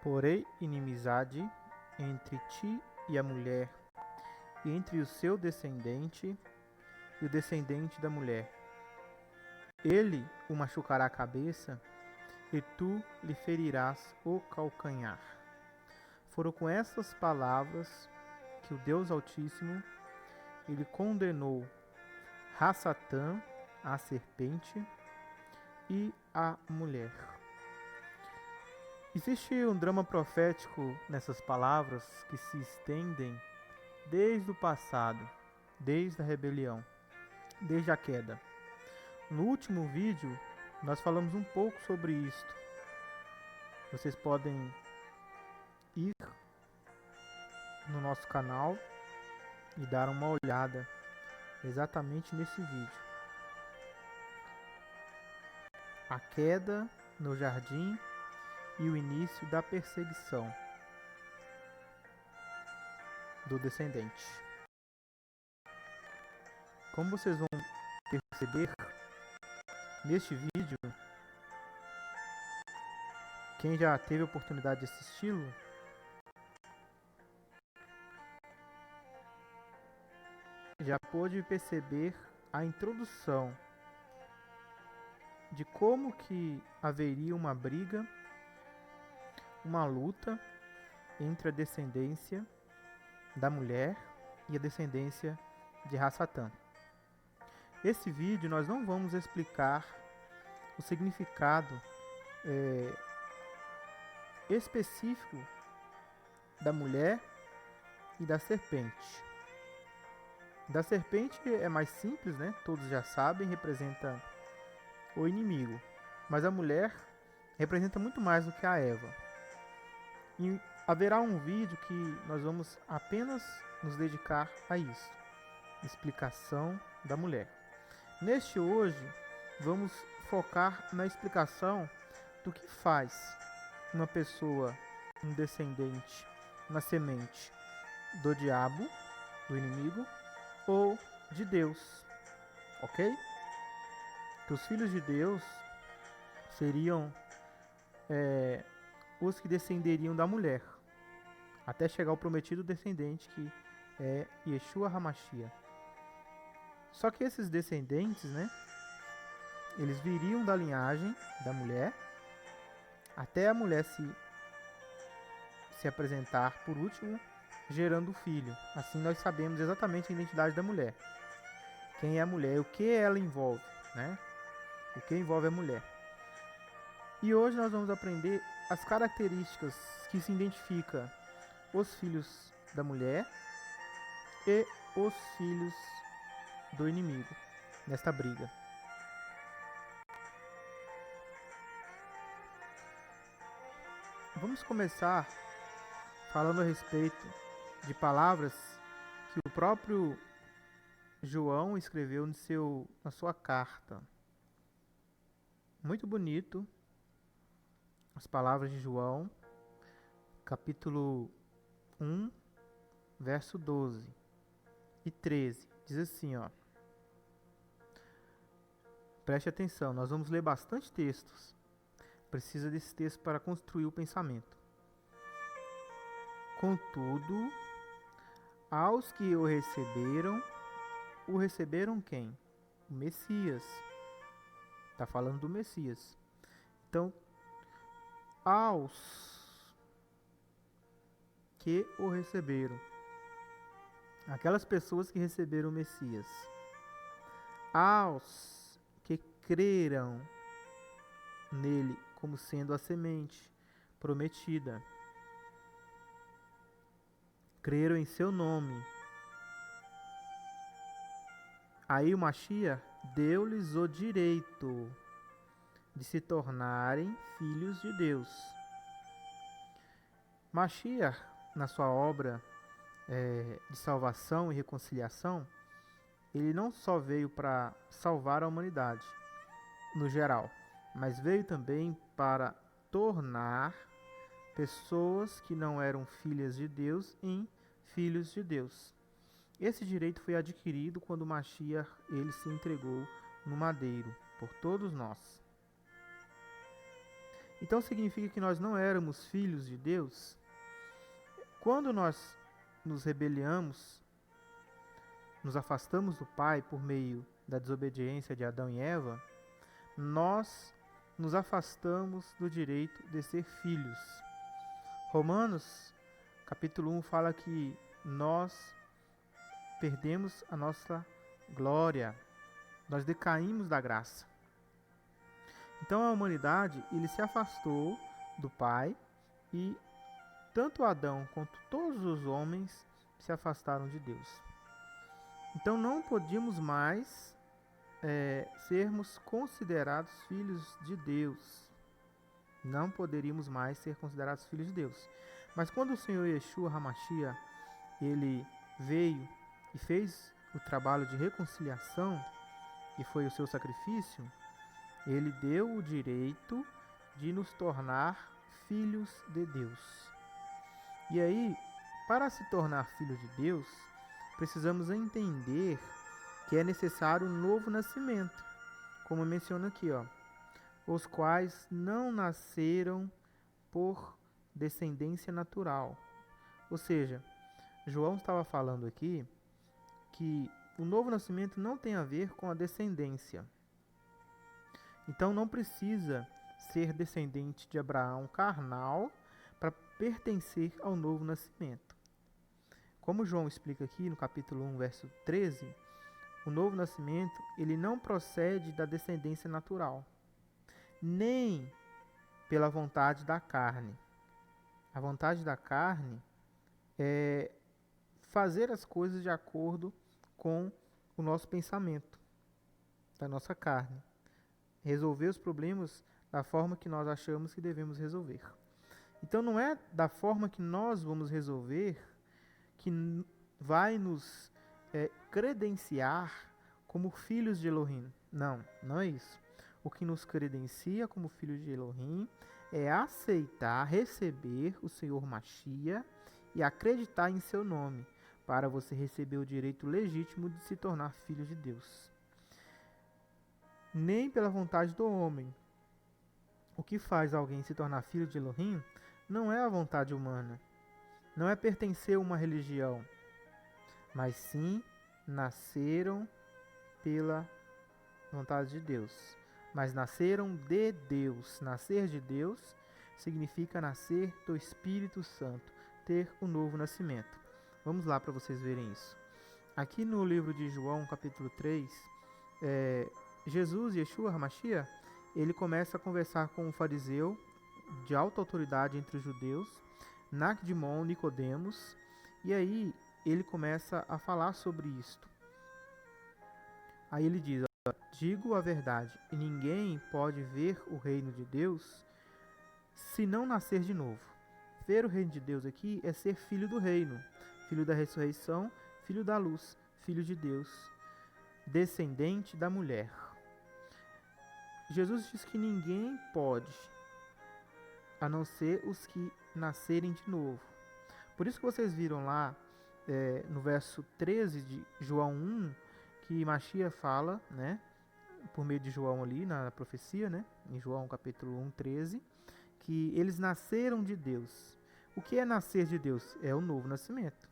Porém inimizade entre ti e a mulher, e entre o seu descendente e o descendente da mulher. Ele o machucará a cabeça, e tu lhe ferirás o calcanhar. Foram com essas palavras que o Deus Altíssimo ele condenou Rassatã, a serpente, e a mulher. Existe um drama profético nessas palavras que se estendem desde o passado, desde a rebelião, desde a queda. No último vídeo, nós falamos um pouco sobre isto. Vocês podem ir no nosso canal e dar uma olhada exatamente nesse vídeo. A queda no jardim e o início da perseguição do descendente. Como vocês vão perceber neste vídeo, quem já teve a oportunidade de assisti-lo, já pôde perceber a introdução de como que haveria uma briga, uma luta entre a descendência da mulher e a descendência de Rassatã. Esse vídeo nós não vamos explicar o significado específico da mulher e da serpente. Da serpente é mais simples, né? Todos já sabem, representa o inimigo. Mas a mulher representa muito mais do que a Eva. E haverá um vídeo que nós vamos apenas nos dedicar a isso. Explicação da mulher. Neste hoje, vamos focar na explicação do que faz uma pessoa, um descendente, uma semente do diabo, do inimigo, ou de Deus, ok? Que os filhos de Deus seriam os que descenderiam da mulher, até chegar ao prometido descendente, que é Yeshua HaMashiach. Só que esses descendentes, né, eles viriam da linhagem da mulher, até a mulher se apresentar por último, gerando o filho. Assim nós sabemos exatamente a identidade da mulher. Quem é a mulher e o que ela envolve, né? O que envolve a mulher. E hoje nós vamos aprender as características que se identificam os filhos da mulher e os filhos do inimigo nesta briga. Vamos começar falando a respeito de palavras que o próprio João escreveu na sua carta. Muito bonito as palavras de João, capítulo 1, verso 12 e 13. Diz assim, ó. Preste atenção, nós vamos ler bastante textos. Precisa desse texto para construir o pensamento. Contudo, aos que o receberam quem? O Messias. Está falando do Messias. Então, aos que o receberam. Aquelas pessoas que receberam o Messias. Aos que creram nele como sendo a semente prometida. Creram em seu nome. Aí o Mashiach deu-lhes o direito de se tornarem filhos de Deus. Mashiach, na sua obra de salvação e reconciliação, ele não só veio para salvar a humanidade, no geral, mas veio também para tornar pessoas que não eram filhas de Deus em filhos de Deus. Esse direito foi adquirido quando Mashiach ele se entregou no madeiro por todos nós. Então significa que nós não éramos filhos de Deus? Quando nós nos rebeliamos, nos afastamos do Pai por meio da desobediência de Adão e Eva, nós nos afastamos do direito de ser filhos. Romanos, capítulo 1, fala que nós perdemos a nossa glória, nós decaímos da graça. Então a humanidade, ele se afastou do Pai e tanto Adão quanto todos os homens se afastaram de Deus. Então não podíamos mais sermos considerados filhos de Deus. Não poderíamos mais ser considerados filhos de Deus. Mas quando o Senhor Yeshua HaMashiach, ele veio e fez o trabalho de reconciliação, que foi o seu sacrifício, ele deu o direito de nos tornar filhos de Deus. E aí, para se tornar filho de Deus, precisamos entender que é necessário um novo nascimento, como menciona aqui, os quais não nasceram por descendência natural. Ou seja, João estava falando aqui que o novo nascimento não tem a ver com a descendência. Então não precisa ser descendente de Abraão carnal para pertencer ao novo nascimento. Como João explica aqui no capítulo 1, verso 13, o novo nascimento, ele não procede da descendência natural, nem pela vontade da carne. A vontade da carne é fazer as coisas de acordo com o nosso pensamento, da nossa carne. Resolver os problemas da forma que nós achamos que devemos resolver. Então não é da forma que nós vamos resolver que vai nos credenciar como filhos de Elohim. Não, não é isso. O que nos credencia como filhos de Elohim é aceitar, receber o Senhor Mashiach e acreditar em seu nome, para você receber o direito legítimo de se tornar filho de Deus. Nem pela vontade do homem. O que faz alguém se tornar filho de Elohim não é a vontade humana, não é pertencer a uma religião, mas sim nasceram pela vontade de Deus. Mas nasceram de Deus. Nascer de Deus significa nascer do Espírito Santo, ter um novo nascimento. Vamos lá para vocês verem isso. Aqui no livro de João, capítulo 3, Jesus, Yeshua HaMashiach, ele começa a conversar com um fariseu de alta autoridade entre os judeus, Nakdimon, Nicodemos, e aí ele começa a falar sobre isto. Aí ele diz: digo a verdade, e ninguém pode ver o reino de Deus se não nascer de novo. Ver o reino de Deus aqui é ser filho do reino, filho da ressurreição, filho da luz, filho de Deus, descendente da mulher. Jesus diz que ninguém pode, a não ser os que nascerem de novo. Por isso que vocês viram lá, no verso 13 de João 1, que Mashiach fala, né, por meio de João ali, na profecia, né, em João capítulo 1, 13, que eles nasceram de Deus. O que é nascer de Deus? É o novo nascimento.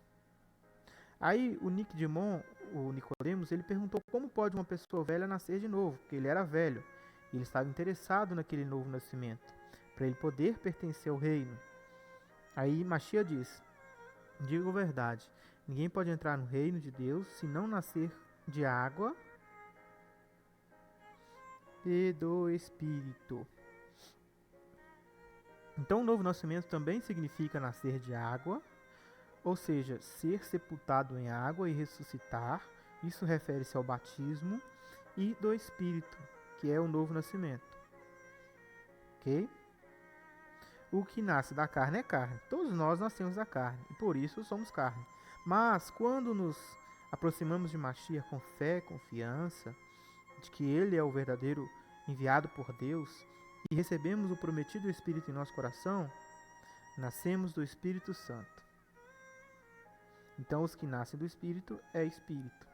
Aí o Nicodemos, ele perguntou como pode uma pessoa velha nascer de novo, porque ele era velho. E ele estava interessado naquele novo nascimento, para ele poder pertencer ao reino. Aí Mashiach diz: digo a verdade, ninguém pode entrar no reino de Deus se não nascer de água e do Espírito. Então o novo nascimento também significa nascer de água, ou seja, ser sepultado em água e ressuscitar. Isso refere-se ao batismo, e do Espírito, que é o novo nascimento. Ok? O que nasce da carne é carne. Todos nós nascemos da carne, e por isso somos carne. Mas quando nos aproximamos de Mashiach com fé, confiança, de que Ele é o verdadeiro enviado por Deus, e recebemos o prometido Espírito em nosso coração, nascemos do Espírito Santo. Então os que nascem do Espírito é Espírito.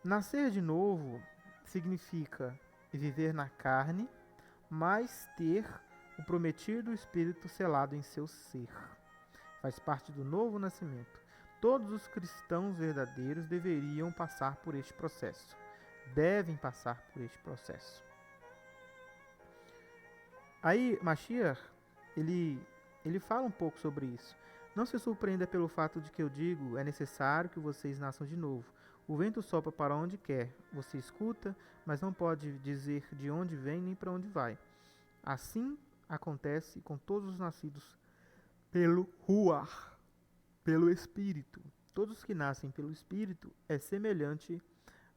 Nascer de novo significa viver na carne, mas ter o prometido Espírito selado em seu ser. Faz parte do novo nascimento. Todos os cristãos verdadeiros deveriam passar por este processo. Devem passar por este processo. Aí, Mashiach, ele fala um pouco sobre isso. Não se surpreenda pelo fato de que eu digo, é necessário que vocês nasçam de novo. O vento sopra para onde quer. Você escuta, mas não pode dizer de onde vem nem para onde vai. Assim acontece com todos os nascidos pelo Ruach, pelo Espírito. Todos que nascem pelo Espírito é semelhante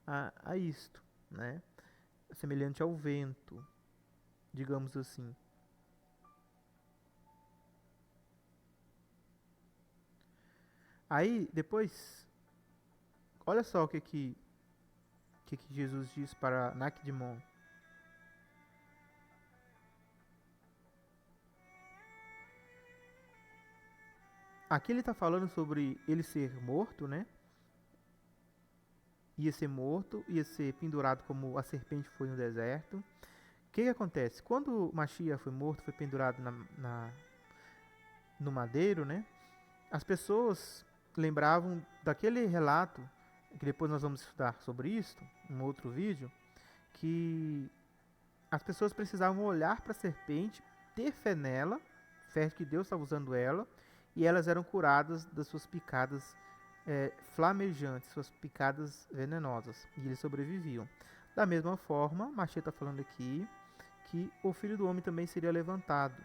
a isto, né? É semelhante ao vento, digamos assim. Aí, depois, olha só o que Jesus diz para Nakdimon. Aqui ele está falando sobre ele ser morto, né? Ia ser morto, ia ser pendurado como a serpente foi no deserto. O que acontece? Quando Mashiach foi morto, foi pendurado no madeiro, né? As pessoas lembravam daquele relato, que depois nós vamos estudar sobre isso, em um outro vídeo, que as pessoas precisavam olhar para a serpente, ter fé nela, fé que Deus estava usando ela, e elas eram curadas das suas picadas flamejantes, suas picadas venenosas, e eles sobreviviam. Da mesma forma, Mashiach está falando aqui que o Filho do Homem também seria levantado.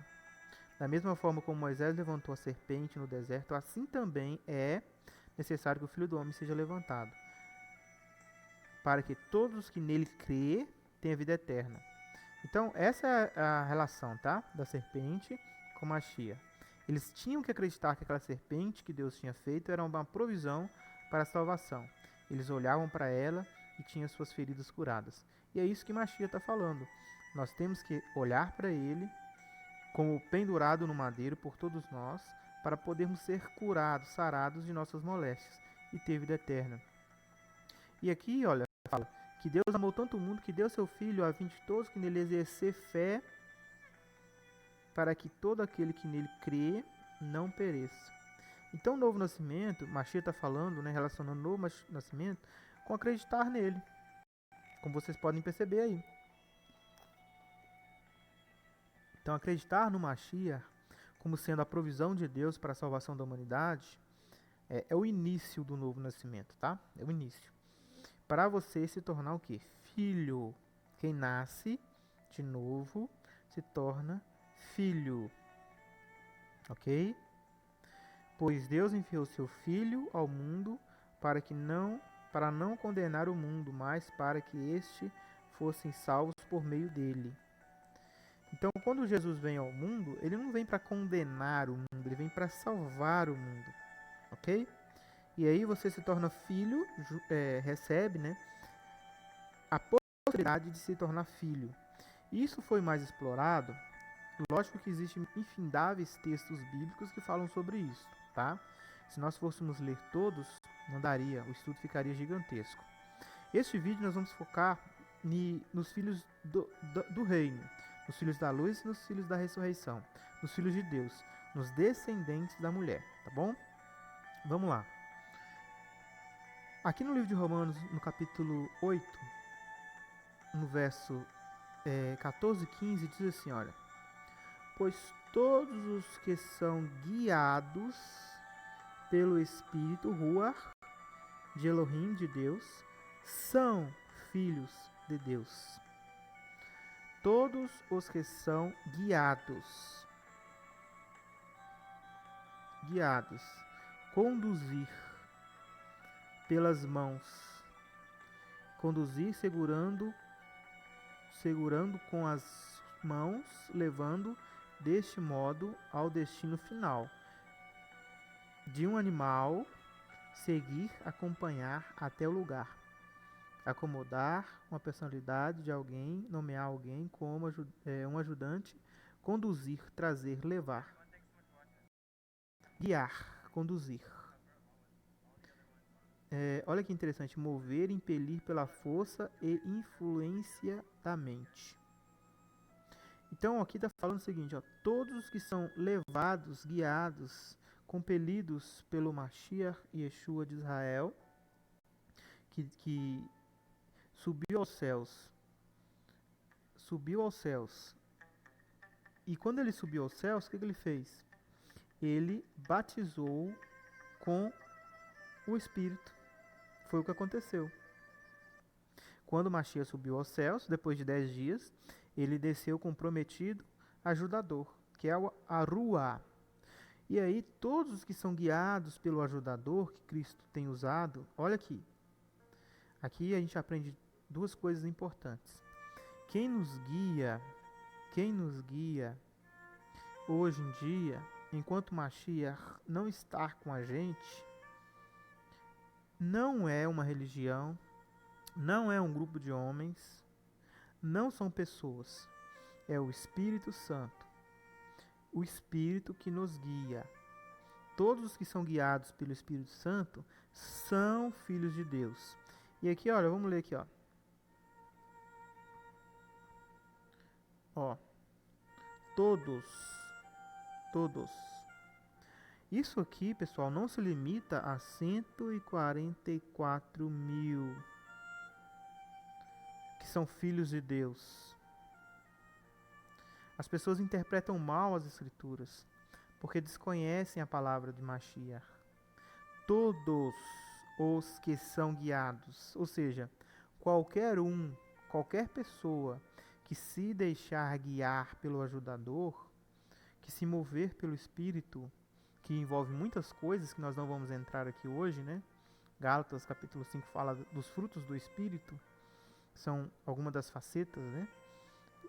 Da mesma forma como Moisés levantou a serpente no deserto, assim também é necessário que o Filho do Homem seja levantado, para que todos os que nele crê tenham vida eterna. Então, essa é a relação, tá? Da serpente com Mashiach. Eles tinham que acreditar que aquela serpente que Deus tinha feito era uma provisão para a salvação. Eles olhavam para ela e tinham suas feridas curadas. E é isso que Mashiach está falando. Nós temos que olhar para ele como pendurado no madeiro por todos nós, para podermos ser curados, sarados de nossas moléstias e ter vida eterna. E aqui, olha, fala que Deus amou tanto o mundo que deu seu Filho a fim de todos que nele exercer fé, para que todo aquele que nele crê não pereça. Então, o novo nascimento, Mashiach está falando, né, relacionando o novo nascimento com acreditar nele, como vocês podem perceber aí. Então, acreditar no Mashiach como sendo a provisão de Deus para a salvação da humanidade é o início do novo nascimento, tá? É o início. Para você se tornar o quê? Filho. Quem nasce de novo se torna filho. Ok? Pois Deus enviou seu Filho ao mundo para não condenar o mundo, mas para que este fossem salvos por meio dele. Então, quando Jesus vem ao mundo, ele não vem para condenar o mundo, ele vem para salvar o mundo, ok? E aí você se torna filho, recebe, né, a possibilidade de se tornar filho. Isso foi mais explorado. Lógico que existem infindáveis textos bíblicos que falam sobre isso, tá? Se nós fôssemos ler todos, não daria, o estudo ficaria gigantesco. Este vídeo nós vamos focar nos filhos do reino, nos filhos da luz e nos filhos da ressurreição, nos filhos de Deus, nos descendentes da mulher, tá bom? Vamos lá. Aqui no livro de Romanos, no capítulo 8, no verso 14 e 15, diz assim, olha: pois todos os que são guiados pelo Espírito Ruach de Elohim, de Deus, são filhos de Deus. Todos os que são guiados, conduzir pelas mãos, conduzir segurando com as mãos, levando deste modo ao destino final de um animal, seguir, acompanhar até o lugar, acomodar uma personalidade de alguém, nomear alguém como um ajudante, conduzir, trazer, levar, guiar, conduzir. Olha que interessante, mover, impelir pela força e influência da mente. Então aqui está falando o seguinte, ó, todos os que são levados, guiados, compelidos pelo Mashiach Yeshua de Israel, que subiu aos céus. E quando ele subiu aos céus, o que ele fez? Ele batizou com o Espírito. Foi o que aconteceu. Quando Mashiach subiu aos céus, depois de 10 dias, ele desceu com o prometido ajudador, que é o Aruá. E aí, todos os que são guiados pelo ajudador que Cristo tem usado, olha aqui. Aqui a gente aprende duas coisas importantes. Quem nos guia hoje em dia, enquanto Mashiach não está com a gente, não é uma religião, não é um grupo de homens, não são pessoas, é o Espírito Santo, o Espírito que nos guia. Todos os que são guiados pelo Espírito Santo são filhos de Deus. E aqui, olha, vamos ler aqui, ó. Ó, todos. Isso aqui, pessoal, não se limita a 144 mil que são filhos de Deus. As pessoas interpretam mal as Escrituras, porque desconhecem a palavra de Mashiach. Todos os que são guiados, ou seja, qualquer pessoa que se deixar guiar pelo ajudador, que se mover pelo Espírito, que envolve muitas coisas que nós não vamos entrar aqui hoje, né? Gálatas capítulo 5 fala dos frutos do Espírito, são algumas das facetas, né?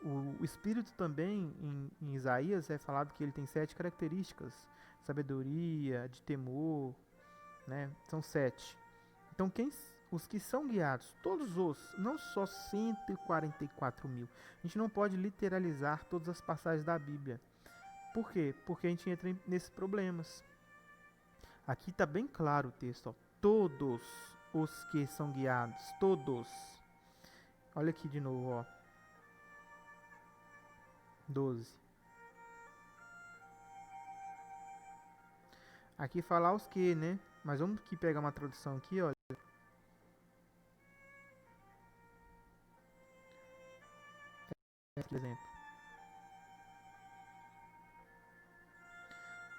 O Espírito também, em Isaías, é falado que ele tem 7 características, sabedoria, de temor, né? São 7. Então, os que são guiados, não só 144 mil. A gente não pode literalizar todas as passagens da Bíblia. Por quê? Porque a gente entra nesses problemas. Aqui está bem claro o texto, ó. Todos os que são guiados, todos. Olha aqui de novo, ó. 12. Aqui falar os que, né? Mas vamos aqui pegar uma tradução aqui, olha. Por exemplo.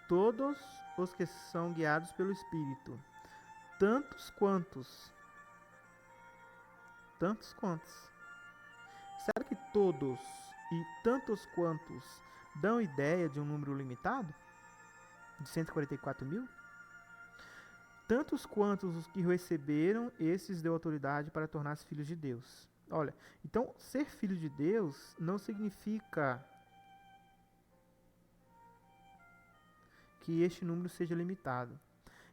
Todos os que são guiados pelo Espírito, tantos quantos. Será que todos e tantos quantos dão ideia de um número limitado? De 144 mil? Tantos quantos os que receberam, esses deu autoridade para tornar-se filhos de Deus. Olha, então ser filho de Deus não significa que este número seja limitado.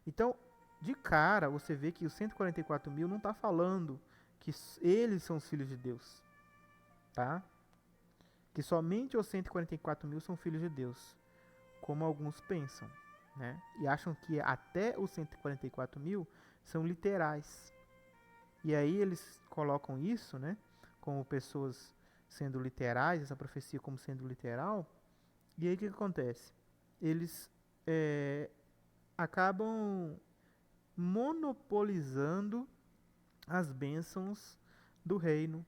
Então, de cara, você vê que os 144 mil não está falando que eles são os filhos de Deus, tá? Que somente os 144 mil são filhos de Deus, como alguns pensam, né? E acham que até os 144 mil são literais. E aí eles colocam isso, né? Como pessoas sendo literais, essa profecia como sendo literal. E aí o que acontece? Eles acabam monopolizando as bênçãos do reino,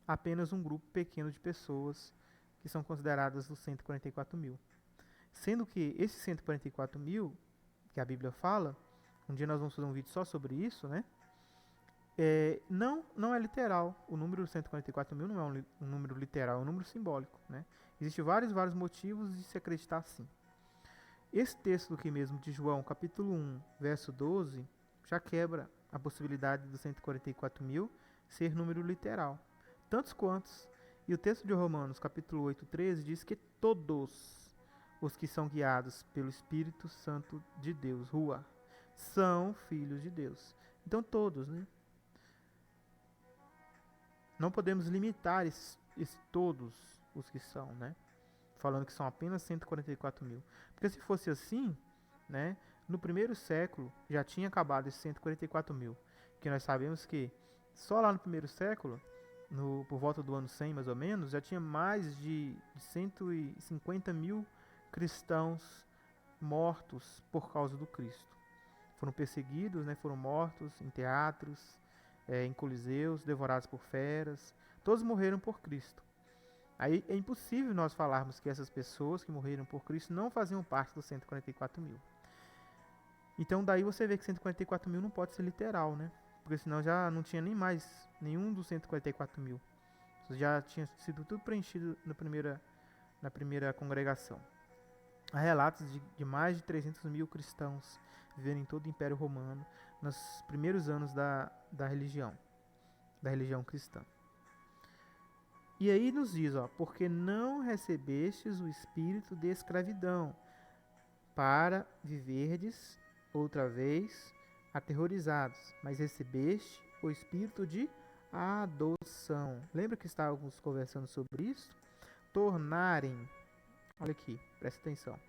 apenas um grupo pequeno de pessoas que são consideradas os 144 mil. Sendo que esses 144 mil, que a Bíblia fala, um dia nós vamos fazer um vídeo só sobre isso, né? Não é literal. O número 144 mil não é um número literal, é um número simbólico, né? Existem vários motivos de se acreditar assim. Esse texto aqui mesmo de João, capítulo 1, verso 12, já quebra a possibilidade dos 144 mil ser número literal. Tantos quantos. E o texto de Romanos, capítulo 8, 13, diz que todos os que são guiados pelo Espírito Santo de Deus, Rua, são filhos de Deus. Então todos, né? Não podemos limitar todos os que são, né? Falando que são apenas 144 mil. Porque se fosse assim, né? No primeiro século já tinha acabado esses 144 mil. Porque nós sabemos que só lá no primeiro século por volta do ano 100, mais ou menos, já tinha mais de 150 mil cristãos mortos por causa do Cristo. Foram perseguidos, né, foram mortos em teatros, em coliseus, devorados por feras. Todos morreram por Cristo. Aí é impossível nós falarmos que essas pessoas que morreram por Cristo não faziam parte dos 144 mil. Então daí você vê que 144 mil não pode ser literal, né? Porque senão já não tinha nem mais nenhum dos 144 mil. Já tinha sido tudo preenchido na primeira congregação. Há relatos de mais de 300 mil cristãos vivendo em todo o Império Romano nos primeiros anos da religião cristã. E aí nos diz, ó, porque não recebestes o espírito de escravidão, para viverdes outra vez aterrorizados, mas recebeste o espírito de adoção. Lembra que estávamos conversando sobre isso? Tornarem. Olha aqui, presta atenção.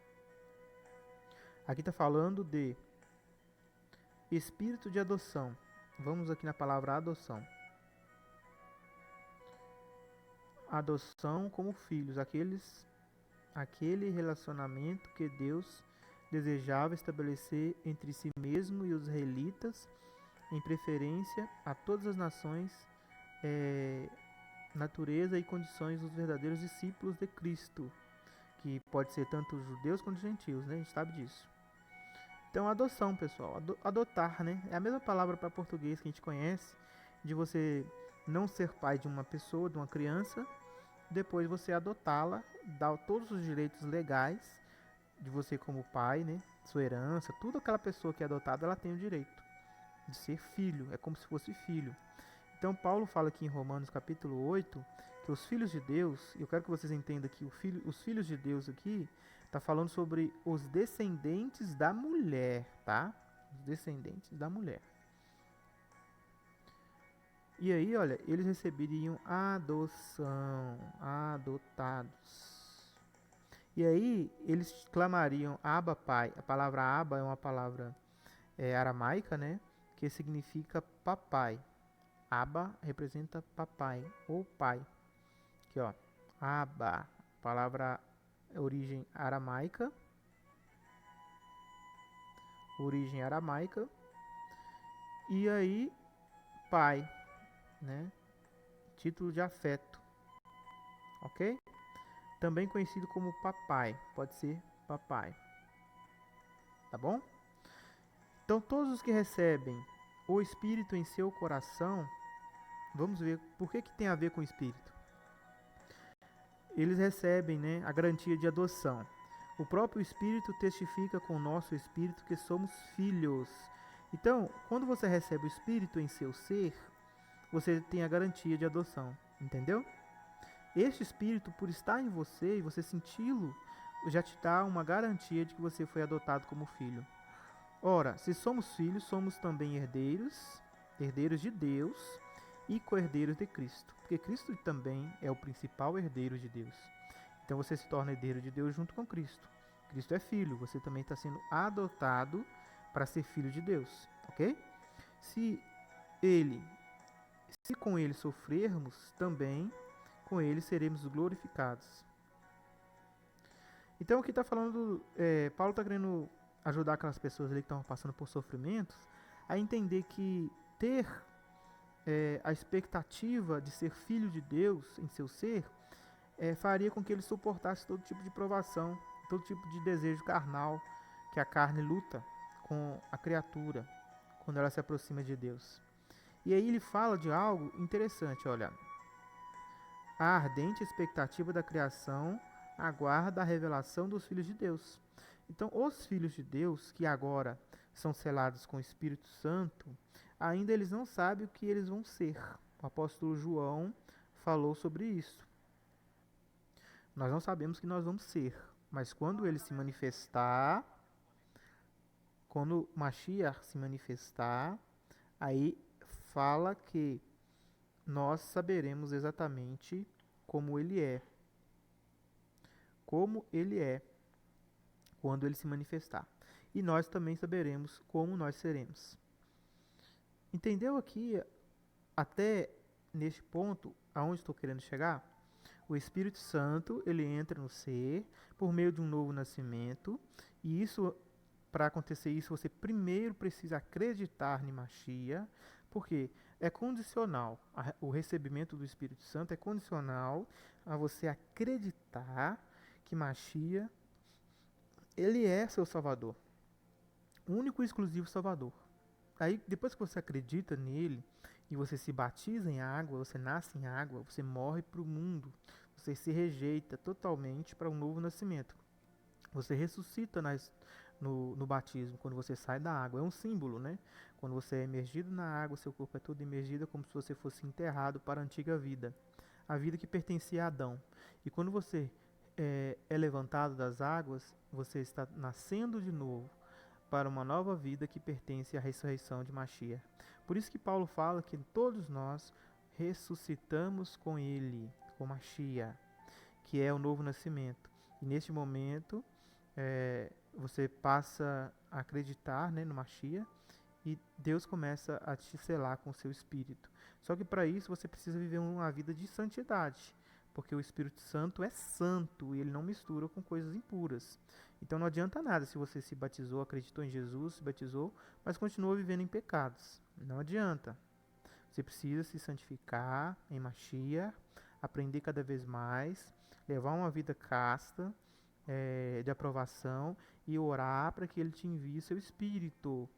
Aqui está falando de espírito de adoção. Vamos aqui na palavra adoção. Adoção como filhos, aquele relacionamento que Deus desejava estabelecer entre si mesmo e os israelitas, em preferência a todas as nações, natureza e condições dos verdadeiros discípulos de Cristo, que pode ser tanto os judeus quanto os gentios, né? A gente sabe disso. Então, adoção, pessoal, adotar, né? É a mesma palavra para português que a gente conhece, de você não ser pai de uma pessoa, de uma criança, depois você adotá-la, dar todos os direitos legais de você como pai, né? Sua herança, tudo aquela pessoa que é adotada, ela tem o direito de ser filho, é como se fosse filho. Então Paulo fala aqui em Romanos capítulo 8, que os filhos de Deus, e eu quero que vocês entendam que os filhos de Deus aqui, está falando sobre os descendentes da mulher, tá? Os descendentes da mulher. E aí, olha, eles receberiam adoção, adotados. E aí, eles clamariam Abba, Pai. A palavra Abba é uma palavra aramaica, né? Que significa papai. Abba representa papai ou pai. Aqui, ó. Abba, palavra origem aramaica. E aí, pai, né? Título de afeto. Ok? Também conhecido como papai. Pode ser papai. Tá bom? Então, todos os que recebem o Espírito em seu coração, vamos ver por que tem a ver com o Espírito. Eles recebem, né, a garantia de adoção. O próprio Espírito testifica com o nosso Espírito que somos filhos. Então, quando você recebe o Espírito em seu ser, você tem a garantia de adoção, entendeu? Este Espírito, por estar em você e você senti-lo, já te dá uma garantia de que você foi adotado como filho. Ora, se somos filhos, somos também herdeiros de Deus e co-herdeiros de Cristo, porque Cristo também é o principal herdeiro de Deus. Então você se torna herdeiro de Deus junto com Cristo. Cristo é filho, você também está sendo adotado para ser filho de Deus, ok? Se com ele sofrermos, também com ele seremos glorificados. Então aqui está falando, Paulo está querendo ajudar aquelas pessoas ali que estão passando por sofrimentos a entender que ter a expectativa de ser filho de Deus em seu ser faria com que ele suportasse todo tipo de provação, todo tipo de desejo carnal que a carne luta com a criatura quando ela se aproxima de Deus. E aí ele fala de algo interessante, olha. A ardente expectativa da criação aguarda a revelação dos filhos de Deus. Então, os filhos de Deus, que agora são selados com o Espírito Santo, ainda eles não sabem o que eles vão ser. O apóstolo João falou sobre isso. Nós não sabemos o que nós vamos ser, mas quando ele se manifestar, quando Mashiach se manifestar, aí fala que nós saberemos exatamente como ele é. Como ele é quando ele se manifestar. E nós também saberemos como nós seremos. Entendeu aqui, até neste ponto, aonde estou querendo chegar, o Espírito Santo, ele entra no ser por meio de um novo nascimento, e isso, para acontecer isso, você primeiro precisa acreditar em Mashiach, porque é condicional, o recebimento do Espírito Santo é condicional a você acreditar que Mashiach, ele é seu Salvador, o único e exclusivo Salvador. Aí, depois que você acredita nele, e você se batiza em água, você nasce em água, você morre para o mundo, você se rejeita totalmente para um novo nascimento. Você ressuscita no batismo, quando você sai da água. É um símbolo, né? Quando você é imergido na água, seu corpo é todo imergido, é como se você fosse enterrado para a antiga vida. A vida que pertencia a Adão. E quando você é levantado das águas, você está nascendo de novo para uma nova vida que pertence à ressurreição de Mashiach. Por isso que Paulo fala que todos nós ressuscitamos com ele, com Mashiach, que é o novo nascimento. E neste momento, você passa a acreditar, né, no Mashiach, e Deus começa a te selar com o seu Espírito. Só que para isso você precisa viver uma vida de santidade, porque o Espírito Santo é santo e ele não mistura com coisas impuras. Então não adianta nada se você se batizou, acreditou em Jesus, se batizou, mas continua vivendo em pecados. Não adianta. Você precisa se santificar em Mashiach, aprender cada vez mais, levar uma vida casta, de aprovação e orar para que ele te envie seu Espírito.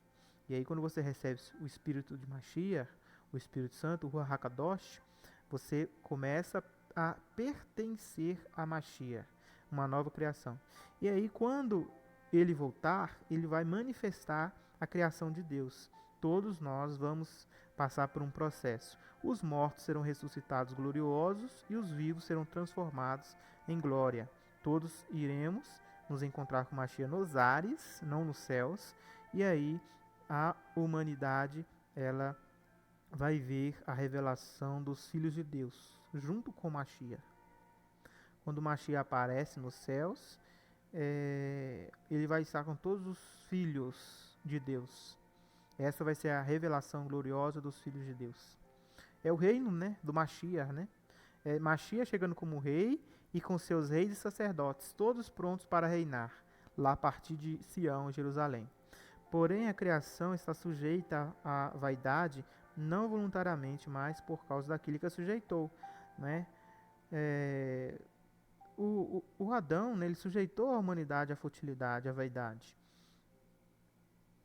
E aí quando você recebe o Espírito de Mashiach, o Espírito Santo, o Ruach HaKadosh, você começa a pertencer a Mashiach, uma nova criação. E aí quando ele voltar, ele vai manifestar a criação de Deus. Todos nós vamos passar por um processo. Os mortos serão ressuscitados gloriosos e os vivos serão transformados em glória. Todos iremos nos encontrar com Mashiach nos ares, não nos céus, e aí a humanidade ela vai ver a revelação dos filhos de Deus, junto com Mashiach. Quando Mashiach aparece nos céus, ele vai estar com todos os filhos de Deus. Essa vai ser a revelação gloriosa dos filhos de Deus. É o reino, né, do Mashiach, né? Mashiach chegando como rei e com seus reis e sacerdotes, todos prontos para reinar, lá a partir de Sião, Jerusalém. Porém, a criação está sujeita à vaidade, não voluntariamente, mas por causa daquilo que a sujeitou, né? O Adão, né, ele sujeitou a humanidade à futilidade, à vaidade.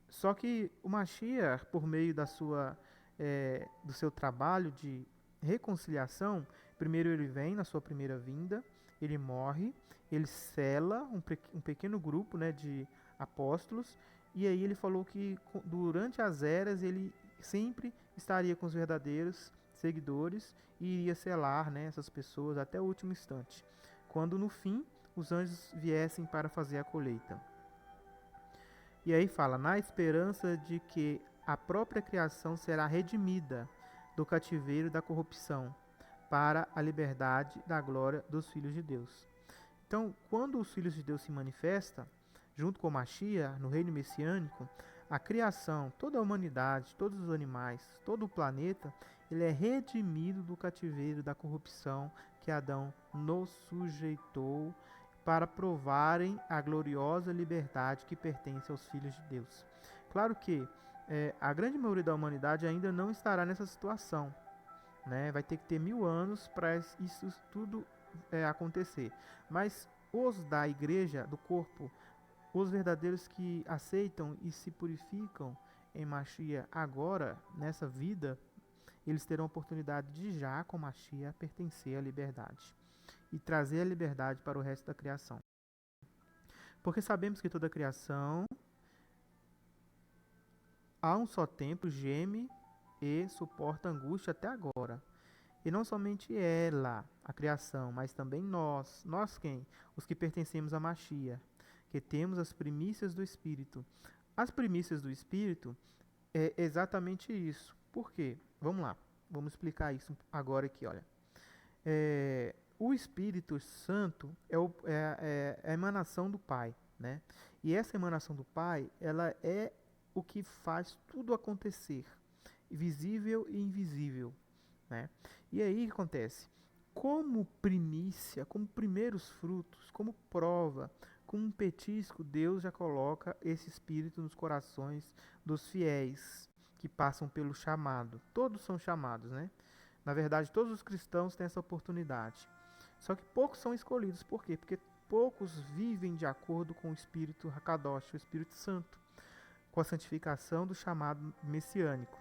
Só que o Mashiach, por meio do seu trabalho de reconciliação, primeiro ele vem na sua primeira vinda, ele morre, ele sela um pequeno grupo, né, de apóstolos, e aí ele falou que durante as eras ele sempre estaria com os verdadeiros seguidores e iria selar, né, essas pessoas até o último instante, quando no fim os anjos viessem para fazer a colheita. E aí fala, na esperança de que a própria criação será redimida do cativeiro da corrupção para a liberdade da glória dos filhos de Deus. Então, quando os filhos de Deus se manifestam, junto com Mashiach, no reino messiânico, a criação, toda a humanidade, todos os animais, todo o planeta, ele é redimido do cativeiro da corrupção que Adão nos sujeitou para provarem a gloriosa liberdade que pertence aos filhos de Deus. Claro que a grande maioria da humanidade ainda não estará nessa situação, né? Vai ter que ter 1000 anos para isso tudo acontecer. Mas os da igreja, do corpo, os verdadeiros que aceitam e se purificam em Mashiach agora, nessa vida, eles terão a oportunidade de já, com Mashiach, pertencer à liberdade e trazer a liberdade para o resto da criação. Porque sabemos que toda a criação, a um só tempo, geme e suporta angústia até agora. E não somente ela, a criação, mas também nós. Nós quem? Os que pertencemos a Mashiach, que temos as primícias do Espírito. As primícias do Espírito é exatamente isso. Por quê? Vamos lá, vamos explicar isso agora aqui, olha. O Espírito Santo é a emanação do Pai, né? E essa emanação do Pai, ela é o que faz tudo acontecer, visível e invisível, né? E aí o que acontece? Como primícia, como primeiros frutos, como prova, como um petisco, Deus já coloca esse Espírito nos corações dos fiéis que passam pelo chamado. Todos são chamados, né? Na verdade, todos os cristãos têm essa oportunidade. Só que poucos são escolhidos. Por quê? Porque poucos vivem de acordo com o Espírito Hakadosh, o Espírito Santo, com a santificação do chamado messiânico.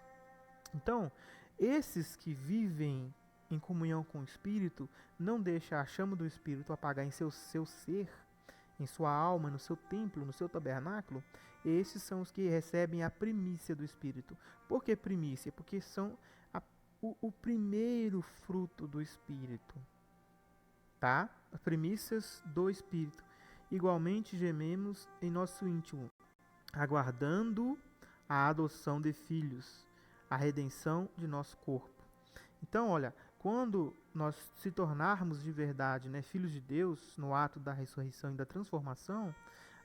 Então, esses que vivem em comunhão com o Espírito, não deixa a chama do Espírito apagar em seu ser, em sua alma, no seu templo, no seu tabernáculo. Esses são os que recebem a primícia do Espírito. Por que primícia? Porque são o primeiro fruto do Espírito, tá? As primícias do Espírito. Igualmente gememos em nosso íntimo, aguardando a adoção de filhos, a redenção de nosso corpo. Então, olha, quando nós se tornarmos de verdade, né, filhos de Deus, no ato da ressurreição e da transformação,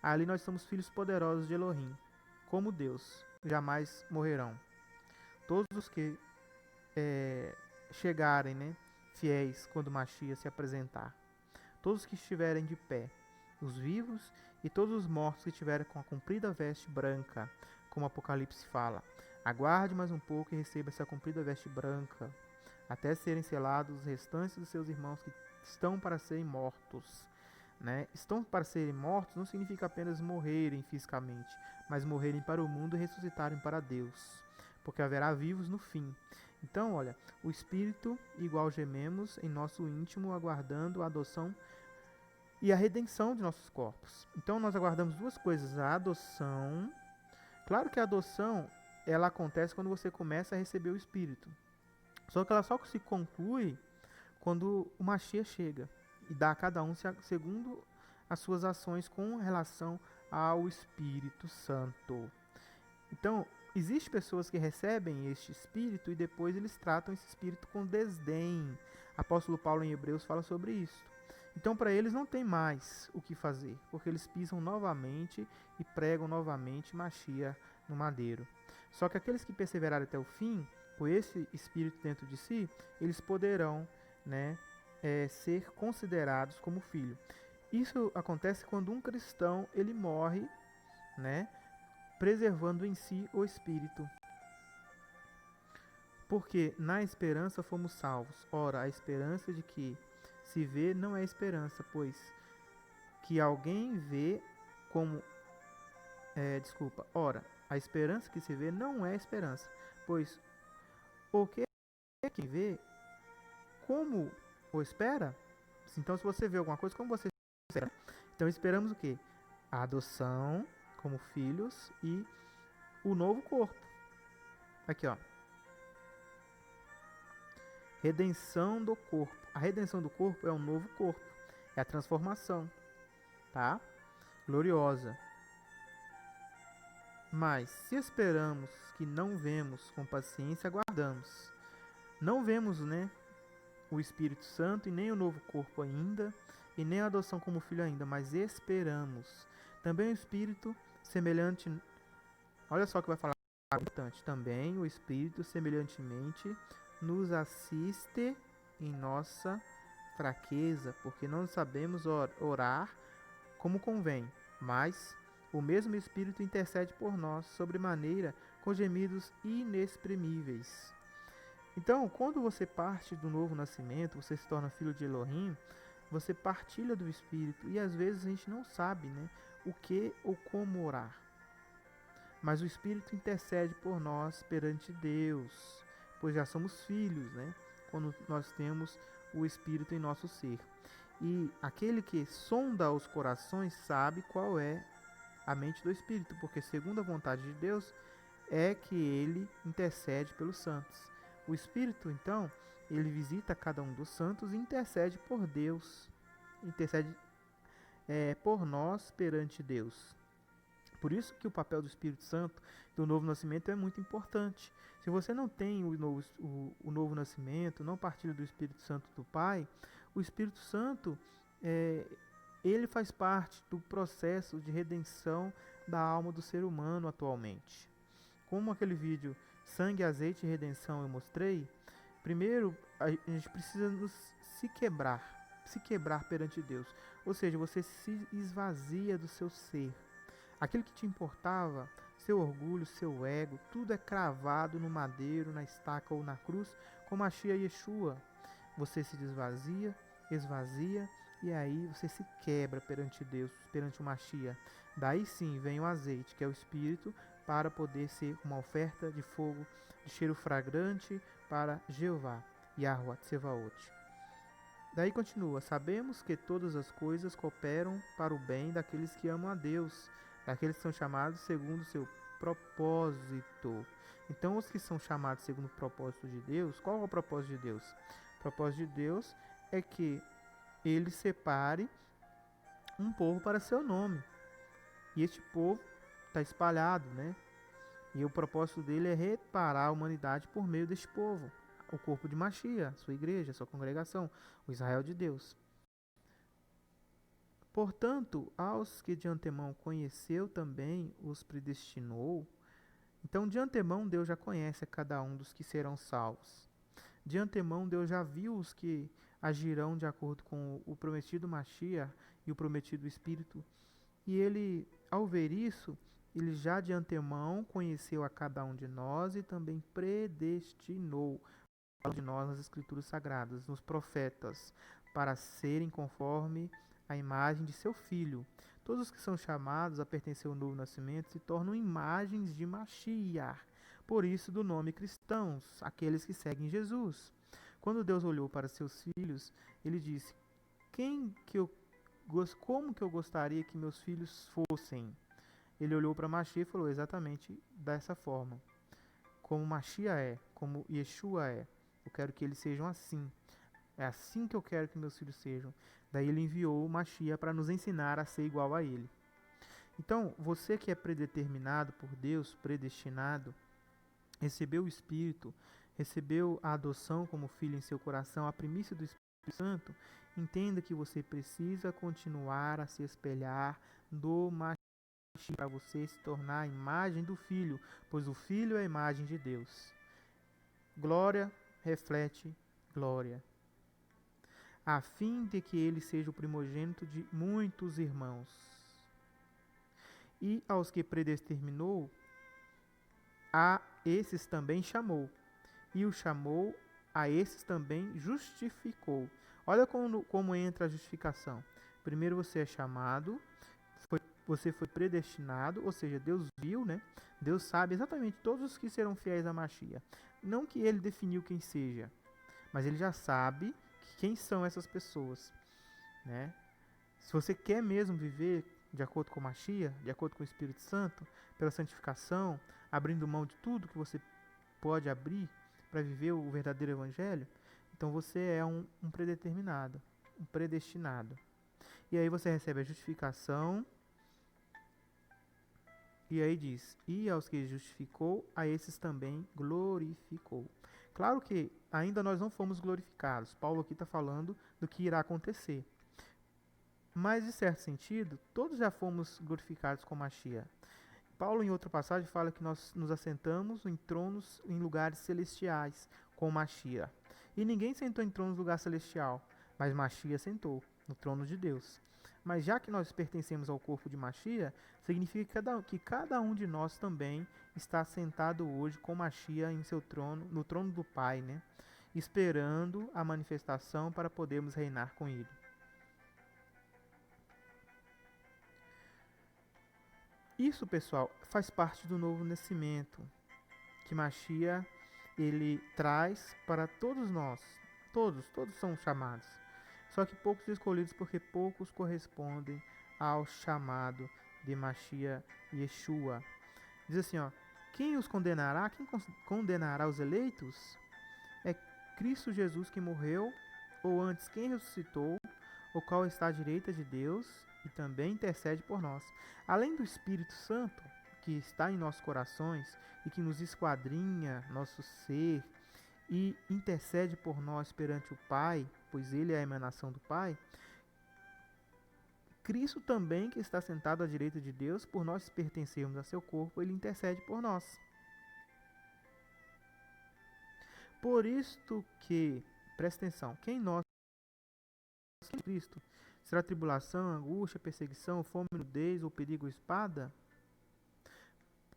ali nós somos filhos poderosos de Elohim, como Deus, jamais morrerão. Todos os que chegarem, né, fiéis quando o Mashiach se apresentar, todos que estiverem de pé, os vivos e todos os mortos que estiverem com a comprida veste branca, como Apocalipse fala. Aguarde mais um pouco e receba essa comprida veste branca, até serem selados os restantes dos seus irmãos que estão para serem mortos. Né? Estão para serem mortos não significa apenas morrerem fisicamente, mas morrerem para o mundo e ressuscitarem para Deus, porque haverá vivos no fim. Então, olha, o Espírito, igual gememos em nosso íntimo, aguardando a adoção e a redenção de nossos corpos. Então, nós aguardamos duas coisas: a adoção. Claro que a adoção ela acontece quando você começa a receber o Espírito. Só que ela só se conclui quando o Mashiach chega e dá a cada um segundo as suas ações com relação ao Espírito Santo. Então, existem pessoas que recebem este Espírito e depois eles tratam esse Espírito com desdém. Apóstolo Paulo em Hebreus fala sobre isso. Então, para eles não tem mais o que fazer, porque eles pisam novamente e pregam novamente Mashiach no madeiro. Só que aqueles que perseverarem até o fim, com esse Espírito dentro de si, eles poderão, né, ser considerados como filho. Isso acontece quando um cristão ele morre, né, preservando em si o Espírito. Porque na esperança fomos salvos. Ora, a esperança de que se vê não é esperança, pois que alguém vê como... Ora, a esperança que se vê não é esperança, pois o que quem vê, como o espera? Então, se você vê alguma coisa, como você espera? Então, esperamos o quê? A adoção como filhos e o novo corpo. Aqui, ó. Redenção do corpo. A redenção do corpo é um novo corpo. É a transformação. Tá? Gloriosa. Mas, se esperamos que não vemos, com paciência aguardamos. Não vemos, né, o Espírito Santo e nem o novo corpo ainda, e nem a adoção como filho ainda, mas esperamos. Também o Espírito semelhante... Olha só o que vai falar importante. Também o Espírito semelhantemente nos assiste em nossa fraqueza, porque não sabemos orar como convém, mas o mesmo Espírito intercede por nós sobremaneira com gemidos inexprimíveis. Então, quando você parte do novo nascimento, você se torna filho de Elohim, você partilha do Espírito e às vezes a gente não sabe, né, o que ou como orar. Mas o Espírito intercede por nós perante Deus, pois já somos filhos, né, quando nós temos o Espírito em nosso ser. E aquele que sonda os corações sabe qual é a mente do Espírito, porque segundo a vontade de Deus é que ele intercede pelos santos. O Espírito, então, ele visita cada um dos santos e intercede por Deus, intercede por nós perante Deus. Por isso que o papel do Espírito Santo do novo nascimento é muito importante. Se você não tem o novo nascimento, não partilha do Espírito Santo do Pai, o Espírito Santo, ele faz parte do processo de redenção da alma do ser humano atualmente. Como aquele vídeo Sangue, Azeite e Redenção eu mostrei, Primeiro, a gente precisa se quebrar perante Deus. Ou seja, você se esvazia do seu ser. Aquilo que te importava, seu orgulho, seu ego, tudo é cravado no madeiro, na estaca ou na cruz, como a Shia Yeshua. Você se desvazia, esvazia, e aí você se quebra perante Deus, perante o Mashiach. Daí sim vem o azeite, que é o Espírito, para poder ser uma oferta de fogo, de cheiro fragrante para Jeová, Yahweh Tsevaot. Daí continua, sabemos que todas as coisas cooperam para o bem daqueles que amam a Deus, daqueles que são chamados segundo o seu propósito. Então, os que são chamados segundo o propósito de Deus, qual é o propósito de Deus? O propósito de Deus é que ele separe um povo para seu nome. E este povo está espalhado, né? E o propósito dele é reparar a humanidade por meio deste povo. O corpo de Mashiach, sua igreja, sua congregação, o Israel de Deus. Portanto, aos que de antemão conheceu também os predestinou. Então, de antemão, Deus já conhece a cada um dos que serão salvos. De antemão, Deus já viu os que agirão de acordo com o prometido Mashiach e o prometido Espírito. E ele, ao ver isso, ele já de antemão conheceu a cada um de nós e também predestinou de nós nas Escrituras Sagradas, nos profetas, para serem conforme a imagem de seu Filho. Todos os que são chamados a pertencer ao novo nascimento se tornam imagens de Mashiach. Por isso, do nome cristãos, aqueles que seguem Jesus. Quando Deus olhou para seus filhos, ele disse: como que eu gostaria que meus filhos fossem? Ele olhou para Mashiach e falou exatamente dessa forma. Como Mashiach é, como Yeshua é. Eu quero que eles sejam assim. É assim que eu quero que meus filhos sejam. Daí ele enviou o Mashiach para nos ensinar a ser igual a ele. Então, você que é predeterminado por Deus, predestinado, recebeu o Espírito, recebeu a adoção como filho em seu coração, a primícia do Espírito Santo, entenda que você precisa continuar a se espelhar do Mashiach para você se tornar a imagem do Filho, pois o Filho é a imagem de Deus. Glória reflete glória, a fim de que ele seja o primogênito de muitos irmãos. E aos que predestinou, a esses também chamou. E o chamou, a esses também justificou. Olha como entra a justificação. Primeiro você é chamado, você foi predestinado, ou seja, Deus viu, né? Deus sabe exatamente todos os que serão fiéis a Mashiach. Não que ele definiu quem seja, mas ele já sabe quem são essas pessoas, né? Se você quer mesmo viver de acordo com Mashiach, de acordo com o Espírito Santo, pela santificação, abrindo mão de tudo que você pode abrir para viver o verdadeiro evangelho, então você é um predeterminado, um predestinado. E aí você recebe a justificação. E aí diz, e aos que justificou, a esses também glorificou. Claro que ainda nós não fomos glorificados. Paulo aqui está falando do que irá acontecer. Mas, de certo sentido, todos já fomos glorificados com Mashiach. Paulo, em outra passagem, fala que nós nos assentamos em tronos em lugares celestiais com Mashiach. E ninguém sentou em tronos em lugar celestial, mas Mashiach sentou no trono de Deus. Mas já que nós pertencemos ao corpo de Mashiach, significa que cada um de nós também está sentado hoje com Mashiach em seu trono, no trono do Pai, né? Esperando a manifestação para podermos reinar com ele. Isso, pessoal, faz parte do novo nascimento que Mashiach ele traz para todos nós. Todos são chamados. Só que poucos escolhidos porque poucos correspondem ao chamado de Mashiach Yeshua. Diz assim, ó, quem os condenará? Quem condenará os eleitos? É Cristo Jesus que morreu, ou antes quem ressuscitou, o qual está à direita de Deus e também intercede por nós. Além do Espírito Santo, que está em nossos corações e que nos esquadrinha nosso ser e intercede por nós perante o Pai, pois ele é a emanação do Pai, Cristo também, que está sentado à direita de Deus, por nós pertencermos a seu corpo, ele intercede por nós. Por isto que, presta atenção, quem nós em Cristo, será tribulação, angústia, perseguição, fome, nudez ou perigo ou espada?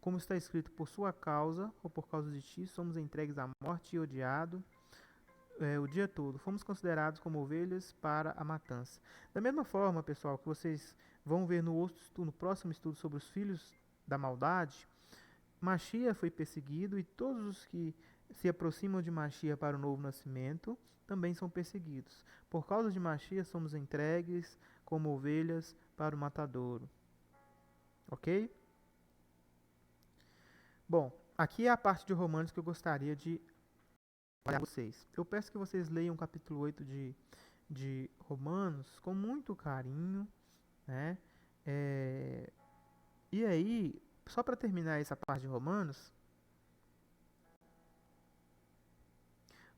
Como está escrito, por sua causa, ou por causa de ti, somos entregues à morte e odiado o dia todo. Fomos considerados como ovelhas para a matança. Da mesma forma, pessoal, que vocês vão ver no próximo estudo sobre os filhos da maldade, Machia foi perseguido e todos os que se aproximam de Machia para o novo nascimento também são perseguidos. Por causa de Machia, somos entregues como ovelhas para o matadouro. Ok? Bom, aqui é a parte de Romanos que eu gostaria de olhar para vocês. Eu peço que vocês leiam o capítulo 8 de Romanos com muito carinho, né? E aí, só para terminar essa parte de Romanos,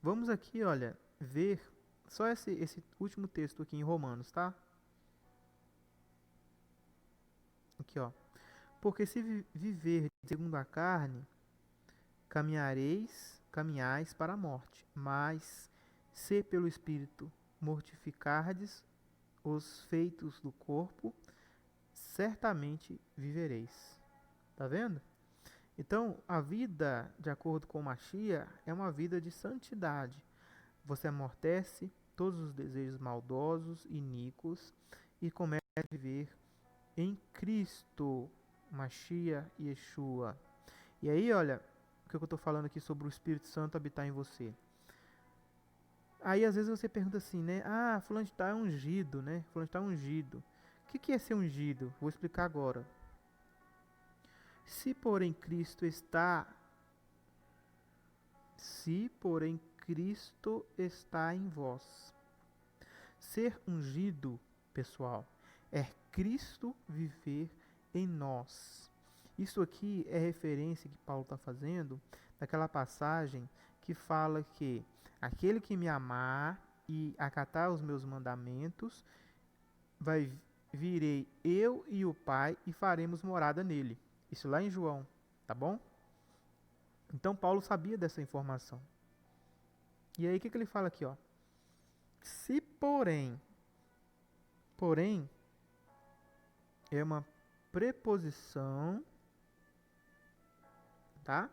vamos aqui, olha, ver só esse último texto aqui em Romanos, tá? Aqui, ó. Porque se viver segundo a carne, caminhais para a morte, mas se pelo Espírito mortificardes os feitos do corpo, certamente vivereis. Tá vendo? Então, a vida, de acordo com Machia, é uma vida de santidade. Você amortece todos os desejos maldosos, iníquos, e começa a viver em Cristo, Machia e Yeshua. E aí, olha, o que eu estou falando aqui sobre o Espírito Santo habitar em você. Aí, às vezes, você pergunta assim, né? Ah, fulano de tal é ungido, né? Fulano de tal é ungido. O que é ser ungido? Vou explicar agora. Se, porém, Cristo está em vós. Ser ungido, pessoal, é Cristo viver em nós. Isso aqui é referência que Paulo está fazendo daquela passagem que fala que aquele que me amar e acatar os meus mandamentos, virei eu e o Pai e faremos morada nele. Isso lá em João, tá bom? Então Paulo sabia dessa informação. E aí o que ele fala aqui, ó? Se porém é uma preposição, tá?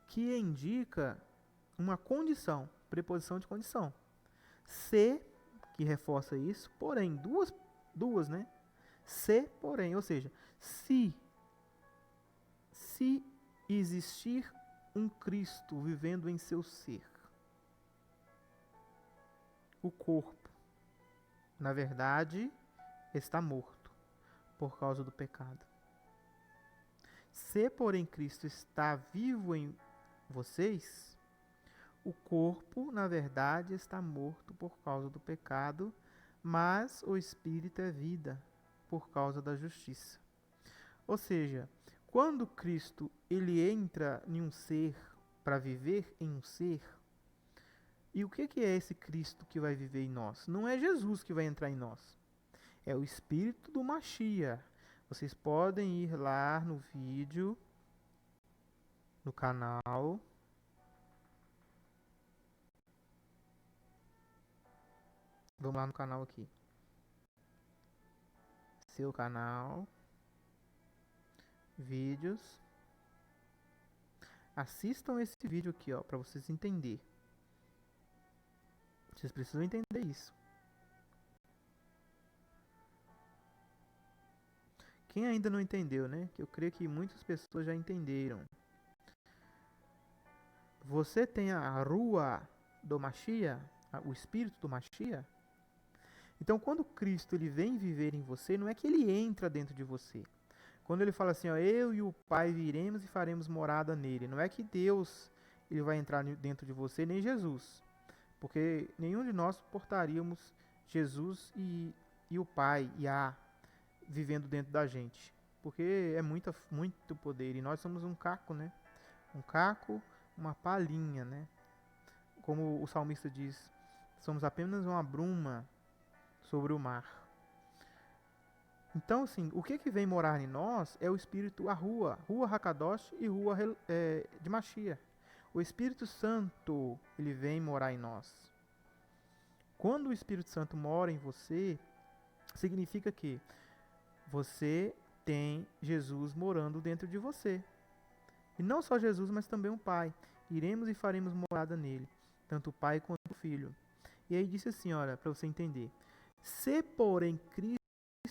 Que indica uma condição, preposição de condição. Se, que reforça isso, porém, duas, né? Se, porém, ou seja, se existir um Cristo vivendo em seu ser, o corpo, na verdade, está morto por causa do pecado. Se, porém, Cristo está vivo em vocês, o corpo, na verdade, está morto por causa do pecado, mas o espírito é vida por causa da justiça. Ou seja, quando Cristo ele entra em um ser para viver em um ser, e o que é esse Cristo que vai viver em nós? Não é Jesus que vai entrar em nós. É o Espírito do Machia. Vocês podem ir lá no vídeo, no canal. Vamos lá no canal aqui. Seu canal. Vídeos. Assistam esse vídeo aqui, ó, para vocês entenderem. Vocês precisam entender isso. Quem ainda não entendeu, né? Que eu creio que muitas pessoas já entenderam. Você tem a Rua do Machia, o Espírito do Machia. Então, quando Cristo ele vem viver em você, não é que ele entra dentro de você. Quando ele fala assim, ó, eu e o Pai viremos e faremos morada nele. Não é que Deus ele vai entrar dentro de você, nem Jesus. Porque nenhum de nós suportaríamos Jesus e o Pai, Yah, vivendo dentro da gente. Porque é muito poder. E nós somos um caco, né? Um caco, uma palhinha, né? Como o salmista diz, somos apenas uma bruma sobre o mar. Então, assim, o que vem morar em nós é o espírito, a Rua Hakadosh e Rua de Machia. O Espírito Santo, ele vem morar em nós. Quando o Espírito Santo mora em você, significa que você tem Jesus morando dentro de você. E não só Jesus, mas também o Pai. Iremos e faremos morada nele, tanto o Pai quanto o Filho. E aí disse assim, olha, para você entender. Se, porém, Cristo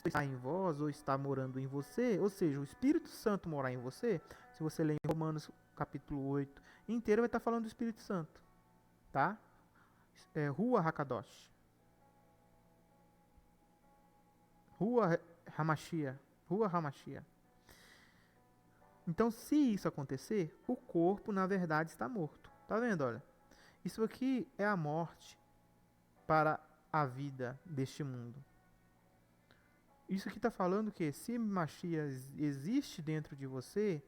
está em vós, ou está morando em você, ou seja, o Espírito Santo morar em você, se você ler em Romanos capítulo 8 inteiro, vai estar falando do Espírito Santo. Tá? Rua Hakadosh. Rua Hamashia. Rua Hamashia. Então, se isso acontecer, o corpo, na verdade, está morto. Tá vendo, olha? Isso aqui é a morte para a vida deste mundo. Isso aqui está falando que se Mashiach existe dentro de você,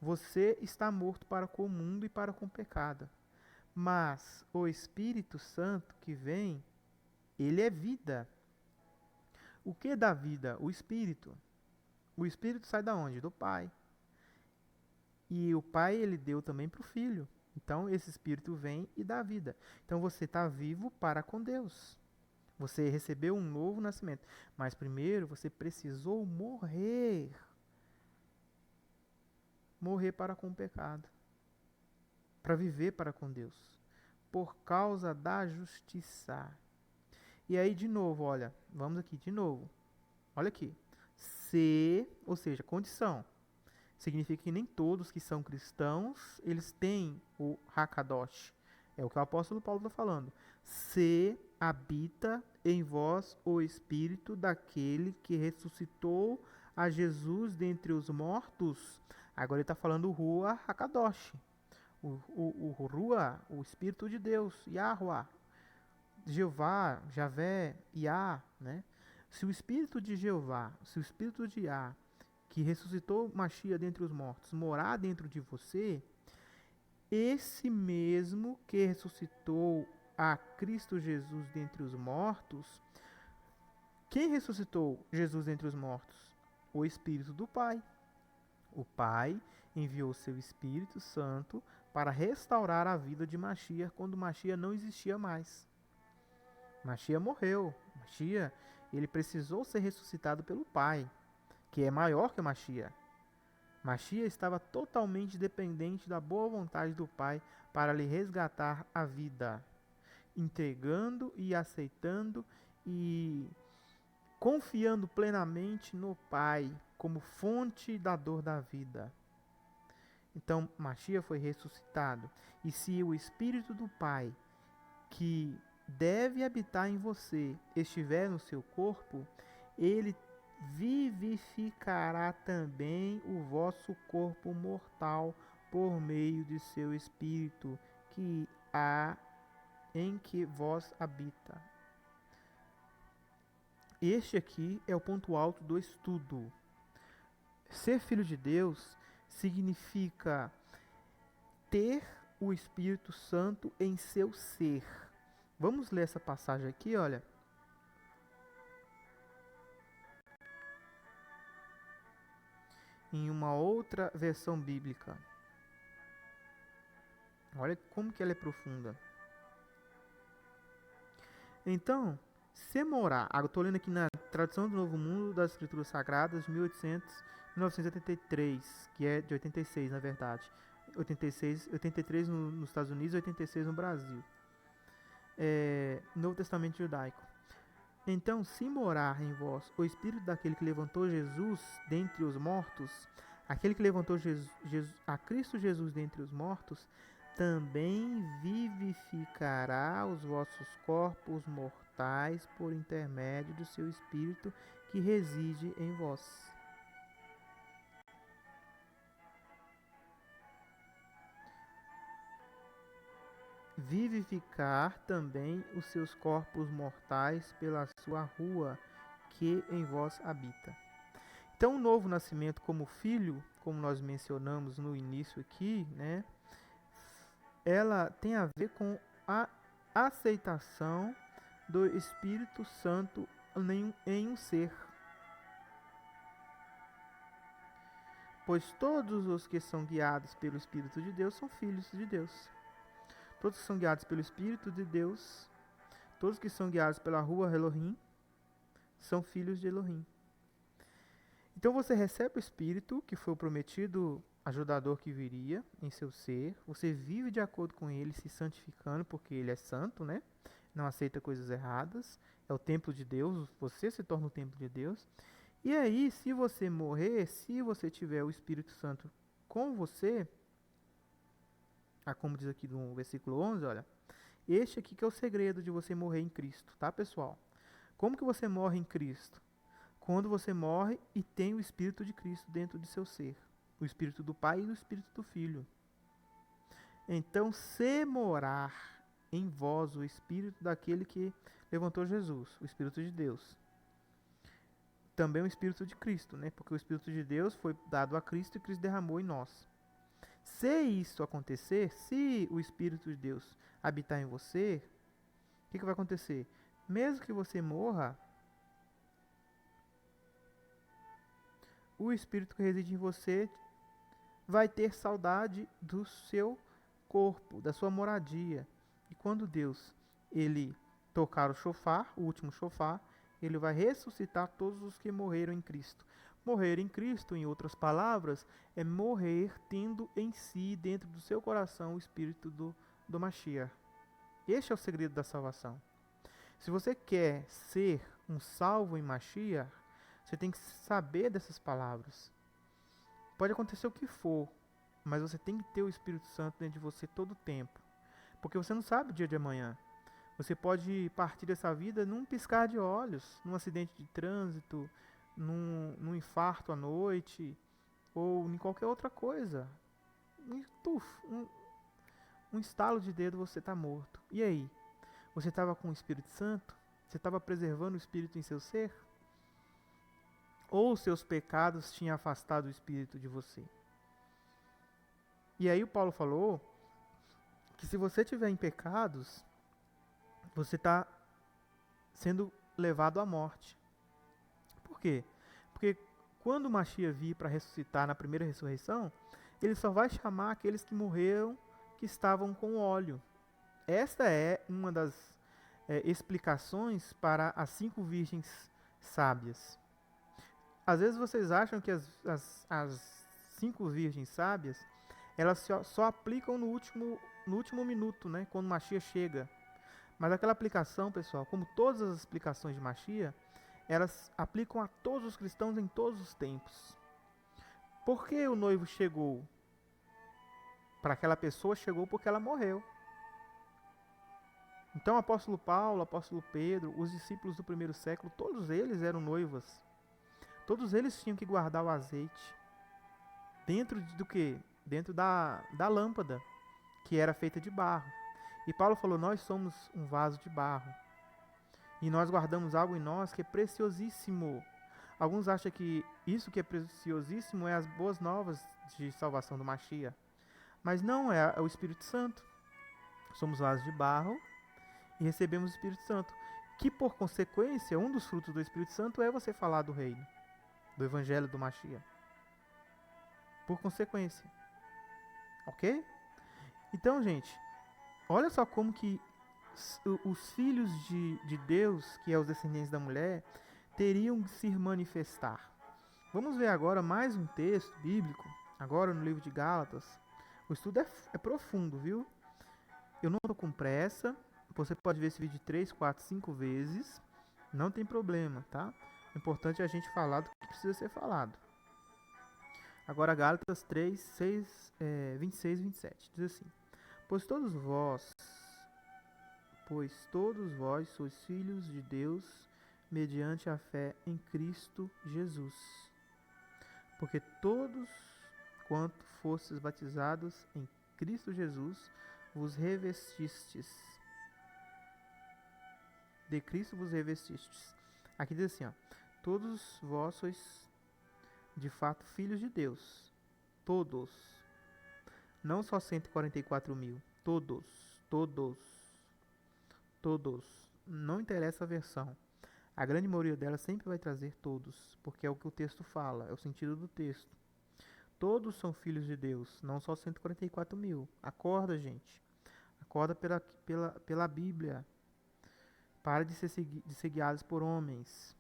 você está morto para com o mundo e para com o pecado. Mas o Espírito Santo que vem, ele é vida. O que dá vida? O Espírito. O Espírito sai da onde? Do Pai. E o Pai, ele deu também para o Filho. Então, esse Espírito vem e dá vida. Então, você está vivo para com Deus. Você recebeu um novo nascimento. Mas primeiro, você precisou morrer. Morrer para com o pecado. Para viver para com Deus. Por causa da justiça. E aí, de novo, olha. Vamos aqui, de novo. Olha aqui. Se, ou seja, condição. Significa que nem todos que são cristãos, eles têm o Hakadosh. É o que o apóstolo Paulo está falando. Se habita em vós o Espírito daquele que ressuscitou a Jesus dentre os mortos. Agora ele está falando o Rua Hakadosh. O Rua, o Espírito de Deus, Yahuwah, Jeová, Javé, Yah, né? Se o Espírito de Jeová, se o Espírito de Yah, que ressuscitou Mashiach dentre os mortos, morar dentro de você, esse mesmo que ressuscitou a Cristo Jesus dentre os mortos, quem ressuscitou Jesus dentre os mortos? O Espírito do Pai. O Pai enviou seu Espírito Santo para restaurar a vida de Mashiach quando Mashiach não existia mais. Mashiach morreu. Mashiach, ele precisou ser ressuscitado pelo Pai, que é maior que Mashiach. Mashiach estava totalmente dependente da boa vontade do Pai para lhe resgatar a vida, entregando e aceitando e confiando plenamente no Pai como fonte da dor da vida. Então, Mashiach foi ressuscitado. E se o Espírito do Pai, que deve habitar em você, estiver no seu corpo, ele vivificará também o vosso corpo mortal por meio de seu Espírito, que há em que vós habita. Este aqui é o ponto alto do estudo. Ser filho de Deus significa ter o Espírito Santo em seu ser. Vamos ler essa passagem aqui, olha. Em uma outra versão bíblica. Olha como que ela é profunda. Então, se morar, eu estou lendo aqui na Tradução do Novo Mundo das Escrituras Sagradas, 1983, que é de 86, na verdade. 83 nos Estados Unidos e 86 no Brasil. Novo Testamento Judaico. Então, se morar em vós o Espírito daquele que levantou Jesus dentre os mortos, aquele que levantou a Cristo Jesus dentre os mortos, também vivificará os vossos corpos mortais por intermédio do seu Espírito que reside em vós. Vivificar também os seus corpos mortais pela sua rua que em vós habita. Então, o novo nascimento como filho, como nós mencionamos no início aqui, né? Ela tem a ver com a aceitação do Espírito Santo em um ser. Pois todos os que são guiados pelo Espírito de Deus são filhos de Deus. Todos que são guiados pelo Espírito de Deus, todos que são guiados pela rua Elohim, são filhos de Elohim. Então você recebe o Espírito, que foi o prometido ajudador que viria em seu ser. Você vive de acordo com ele, se santificando, porque ele é santo, né? Não aceita coisas erradas. É o templo de Deus, você se torna o templo de Deus. E aí, se você morrer, se você tiver o Espírito Santo com você, como diz aqui no versículo 11, olha, este aqui que é o segredo de você morrer em Cristo, tá, pessoal? Como que você morre em Cristo? Quando você morre e tem o Espírito de Cristo dentro de seu ser. O Espírito do Pai e o Espírito do Filho. Então, se morar em vós o Espírito daquele que levantou Jesus, o Espírito de Deus. Também o Espírito de Cristo, né? Porque o Espírito de Deus foi dado a Cristo e Cristo derramou em nós. Se isso acontecer, se o Espírito de Deus habitar em você, o que vai acontecer? Mesmo que você morra, o Espírito que reside em você vai ter saudade do seu corpo, da sua moradia. E quando Deus ele tocar o shofar, o último shofar, ele vai ressuscitar todos os que morreram em Cristo. Morrer em Cristo, em outras palavras, é morrer tendo em si, dentro do seu coração, o Espírito do Mashiach. Este é o segredo da salvação. Se você quer ser um salvo em Mashiach, você tem que saber dessas palavras. Pode acontecer o que for, mas você tem que ter o Espírito Santo dentro de você todo o tempo. Porque você não sabe o dia de amanhã. Você pode partir dessa vida num piscar de olhos, num acidente de trânsito, num infarto à noite, ou em qualquer outra coisa. Um estalo de dedo, você está morto. E aí? Você estava com o Espírito Santo? Você estava preservando o Espírito em seu ser? Ou seus pecados tinham afastado o Espírito de você? E aí o Paulo falou que se você tiver em pecados, você está sendo levado à morte. Por quê? Porque quando o Mashiach vir para ressuscitar na primeira ressurreição, ele só vai chamar aqueles que morreram, que estavam com óleo. Esta é uma das explicações para as 5 virgens sábias. Às vezes vocês acham que as 5 virgens sábias, elas só aplicam no último minuto, né, quando Mashiach chega. Mas aquela aplicação, pessoal, como todas as explicações de Mashiach, elas aplicam a todos os cristãos em todos os tempos. Por que o noivo chegou? Para aquela pessoa chegou porque ela morreu. Então o apóstolo Paulo, o apóstolo Pedro, os discípulos do primeiro século, todos eles eram noivas. Todos eles tinham que guardar o azeite. Dentro do quê? Dentro da lâmpada, que era feita de barro. E Paulo falou, nós somos um vaso de barro. E nós guardamos algo em nós que é preciosíssimo. Alguns acham que isso que é preciosíssimo é as boas novas de salvação do Mashiach. Mas não, é o Espírito Santo. Somos vasos de barro e recebemos o Espírito Santo. Que por consequência, um dos frutos do Espírito Santo é você falar do reino, do evangelho do Mashiach. Por consequência. Ok? Então, gente, olha só como que os filhos de Deus, que é os descendentes da mulher, teriam que se manifestar. Vamos ver agora mais um texto bíblico, agora no livro de Gálatas. O estudo é profundo, viu? Eu não estou com pressa. Você pode ver esse vídeo 3, 4, 5 vezes. Não tem problema, tá? O importante é a gente falar do que precisa ser falado. Agora Gálatas 3, 26 e 27. Diz assim: Pois todos vós sois filhos de Deus, mediante a fé em Cristo Jesus. Porque todos quanto fostes batizados em Cristo Jesus, vos revestistes. De Cristo vos revestistes. Aqui diz assim, ó, todos vós sois de fato filhos de Deus. Todos. Não só 144 mil. Todos. Não interessa a versão. A grande maioria delas sempre vai trazer todos, porque é o que o texto fala, é o sentido do texto. Todos são filhos de Deus, não só 144 mil. Acorda, gente. Acorda pela Bíblia. Para de ser guiados por homens.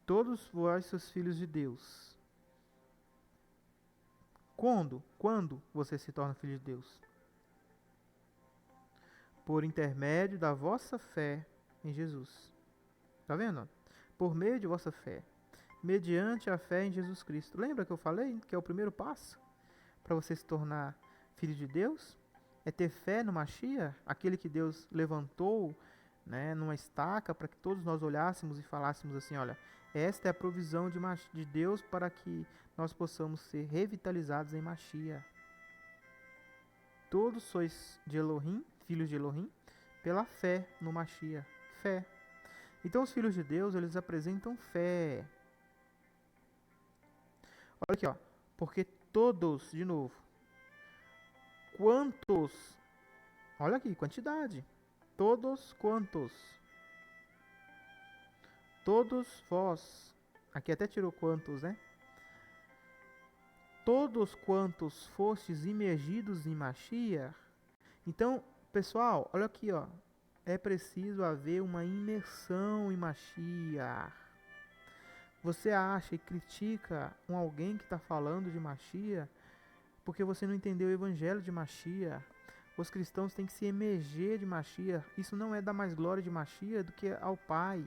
Todos vós sois filhos de Deus. Quando? Quando você se torna filho de Deus? Por intermédio da vossa fé em Jesus. Tá vendo? Por meio de vossa fé. Mediante a fé em Jesus Cristo. Lembra que eu falei que é o primeiro passo para você se tornar filho de Deus? É ter fé no Mashiach, aquele que Deus levantou, né, numa estaca para que todos nós olhássemos e falássemos assim, olha, esta é a provisão de Deus para que nós possamos ser revitalizados em Mashiach. Todos sois de Elohim, filhos de Elohim, pela fé no Mashiach. Fé. Então os filhos de Deus, eles apresentam fé. Olha aqui, ó. Porque todos, de novo. Quantos? Olha aqui, quantidade. Todos quantos? Todos vós. Aqui até tirou quantos, né? Todos quantos fostes imergidos em Mashiach. Então, pessoal, olha aqui, ó. É preciso haver uma imersão em Mashiach. Você acha e critica alguém que está falando de Mashiach porque você não entendeu o evangelho de Mashiach. Os cristãos têm que se emerger de Mashiach. Isso não é dar mais glória de Mashiach do que ao Pai.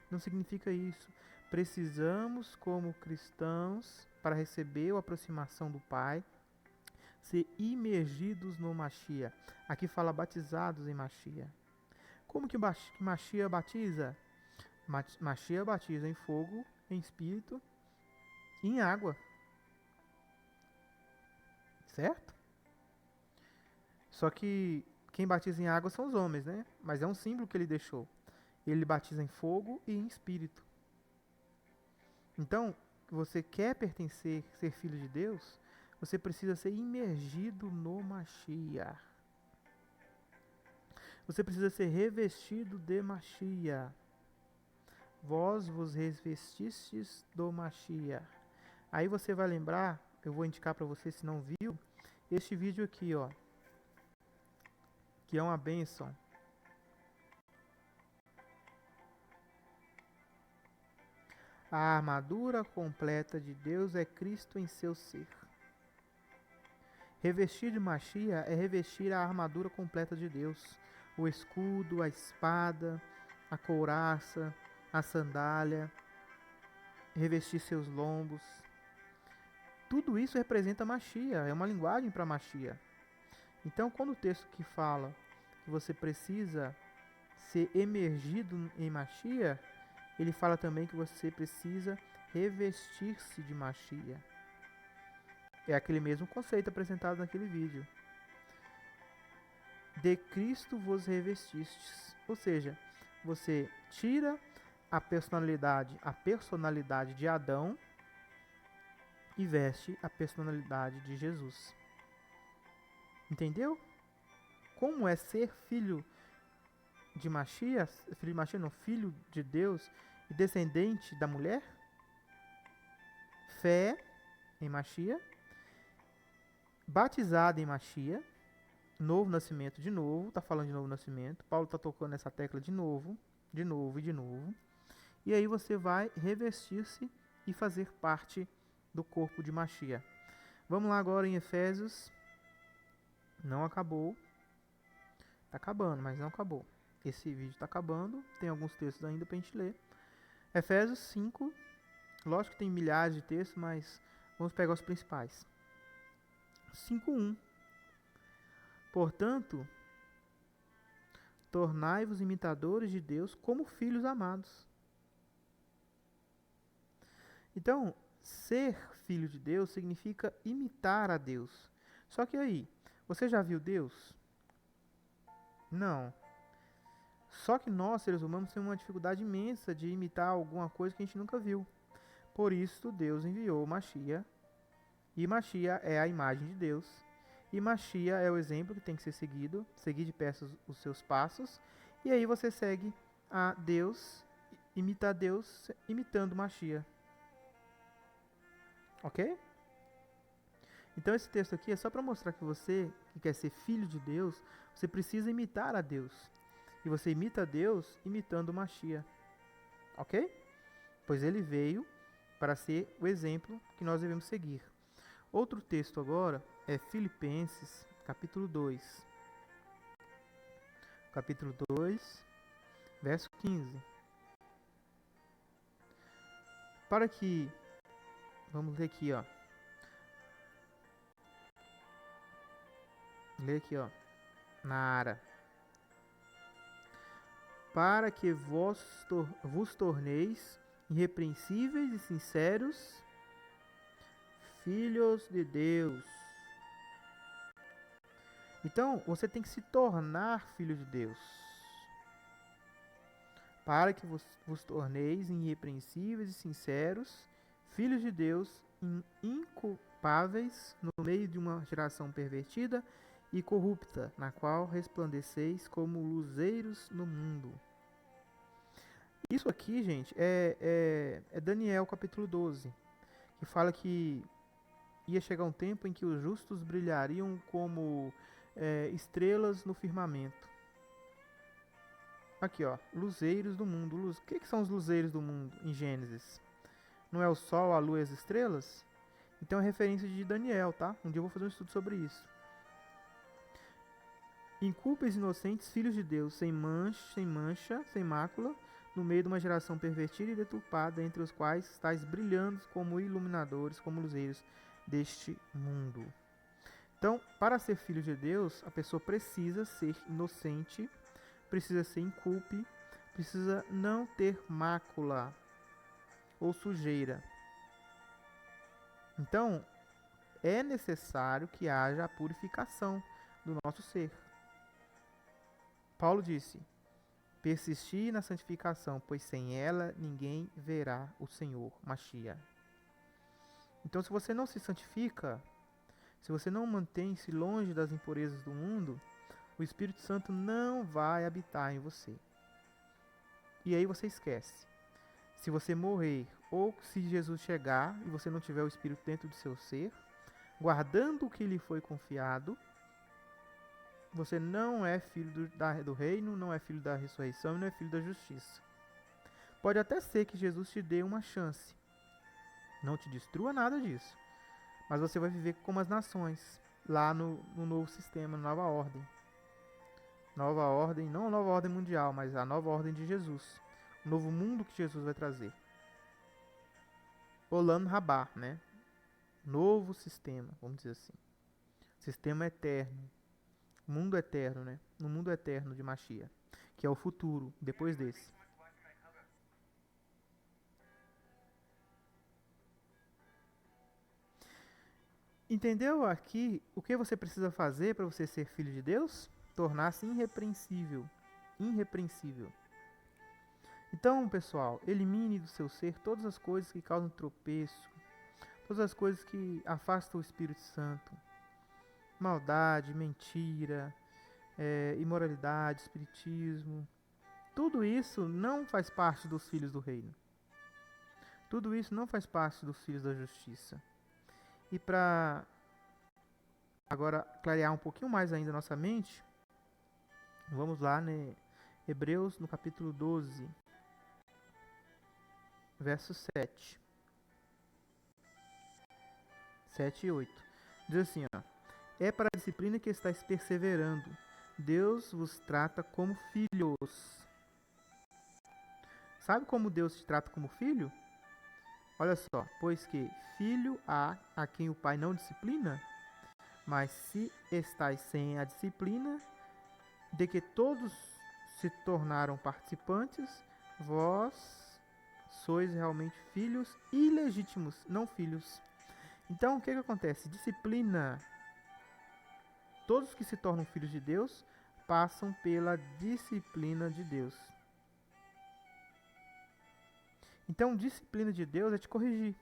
Não significa isso. Precisamos, como cristãos, para receber a aproximação do Pai, ser imergidos no Mashiach. Aqui fala batizados em Mashiach. Como que Mashiach batiza? Mashiach batiza em fogo, em espírito e em água. Certo? Só que quem batiza em água são os homens, né? Mas é um símbolo que ele deixou. Ele batiza em fogo e em espírito. Então, você quer pertencer, ser filho de Deus, você precisa ser imergido no Mashiach. Você precisa ser revestido de Mashiach. Vós vos revestistes do Mashiach. Aí você vai lembrar, eu vou indicar para você se não viu, este vídeo aqui, ó, que é uma bênção. A armadura completa de Deus é Cristo em seu ser. Revestir de Mashiach é revestir a armadura completa de Deus. O escudo, a espada, a couraça, a sandália, revestir seus lombos. Tudo isso representa Mashiach, é uma linguagem para Mashiach. Então, quando o texto que fala que você precisa ser emergido em Mashiach, ele fala também que você precisa revestir-se de Mashiach. É aquele mesmo conceito apresentado naquele vídeo. De Cristo vos revestistes. Ou seja, você tira a personalidade de Adão e veste a personalidade de Jesus. Entendeu? Como é ser filho de Mashiach, filho de Deus e descendente da mulher? Fé em Mashiach, batizado em Mashiach, novo nascimento de novo, está falando de novo nascimento, Paulo está tocando essa tecla de novo, de novo e de novo, e aí você vai revestir-se e fazer parte do corpo de Mashiach. Vamos lá agora em Efésios, não acabou, está acabando, mas não acabou. Esse vídeo está acabando, tem alguns textos ainda para a gente ler. Efésios 5, lógico que tem milhares de textos, mas vamos pegar os principais. 5:1. Portanto, tornai-vos imitadores de Deus como filhos amados. Então, ser filho de Deus significa imitar a Deus. Só que aí, você já viu Deus? Não. Só que nós, seres humanos, temos uma dificuldade imensa de imitar alguma coisa que a gente nunca viu. Por isso, Deus enviou o Mashiach. E Mashiach é a imagem de Deus. E Mashiach é o exemplo que tem que ser seguido. Seguir de perto os seus passos. E aí você segue a Deus, imita a Deus, imitando Mashiach. Ok? Então esse texto aqui é só para mostrar que você, que quer ser filho de Deus, você precisa imitar a Deus. E você imita a Deus imitando o Mashiach. Ok? Pois ele veio para ser o exemplo que nós devemos seguir. Outro texto agora é Filipenses, capítulo 2. Capítulo 2, verso 15. Para que... Vamos ler aqui, ó. Lê aqui, ó. Na Ara. Para que vos torneis irrepreensíveis e sinceros, filhos de Deus. Então, você tem que se tornar filho de Deus. Para que vos torneis irrepreensíveis e sinceros, filhos de Deus, inculpáveis no meio de uma geração pervertida e corrupta, na qual resplandeceis como luzeiros no mundo. Isso aqui, gente, é Daniel capítulo 12, que fala que ia chegar um tempo em que os justos brilhariam como estrelas no firmamento. Aqui, ó, luzeiros do mundo. O que são os luzeiros do mundo em Gênesis? Não é o sol, a lua e as estrelas? Então é referência de Daniel, tá? Um dia eu vou fazer um estudo sobre isso. Inculpes inocentes, filhos de Deus, sem mancha, sem mácula, no meio de uma geração pervertida e deturpada, entre os quais estáis brilhando como iluminadores, como luzeiros deste mundo. Então, para ser filho de Deus, a pessoa precisa ser inocente, precisa ser incúlpe, precisa não ter mácula ou sujeira. Então, é necessário que haja a purificação do nosso ser. Paulo disse: persistir na santificação, pois sem ela ninguém verá o Senhor, Mashiach. Então, se você não se santifica, se você não mantém-se longe das impurezas do mundo, o Espírito Santo não vai habitar em você. E aí você esquece. Se você morrer, ou se Jesus chegar e você não tiver o Espírito dentro do seu ser, guardando o que lhe foi confiado, você não é filho do reino, não é filho da ressurreição e não é filho da justiça. Pode até ser que Jesus te dê uma chance. Não te destrua nada disso. Mas você vai viver como as nações, lá no novo sistema, na nova ordem. Nova ordem, não a nova ordem mundial, mas a nova ordem de Jesus. O novo mundo que Jesus vai trazer. Olam Rabá, né? Novo sistema, vamos dizer assim. Sistema eterno. Mundo eterno, né? No mundo eterno de Mashiach, que é o futuro, depois desse. Entendeu aqui o que você precisa fazer para você ser filho de Deus? Tornar-se irrepreensível. Irrepreensível. Então, pessoal, elimine do seu ser todas as coisas que causam tropeço, todas as coisas que afastam o Espírito Santo. Maldade, mentira, imoralidade, espiritismo. Tudo isso não faz parte dos filhos do reino. Tudo isso não faz parte dos filhos da justiça. E para agora clarear um pouquinho mais ainda a nossa mente, vamos lá, né? Hebreus no capítulo 12, verso 7. 7 e 8. Diz assim, ó: é para a disciplina que estáis perseverando. Deus vos trata como filhos. Sabe como Deus te trata como filho? Olha só, pois que filho há a quem o pai não disciplina, mas se estáis sem a disciplina, de que todos se tornaram participantes, vós sois realmente filhos ilegítimos, não filhos. Então, o que acontece? Disciplina. Todos que se tornam filhos de Deus passam pela disciplina de Deus. Então, disciplina de Deus é te corrigir.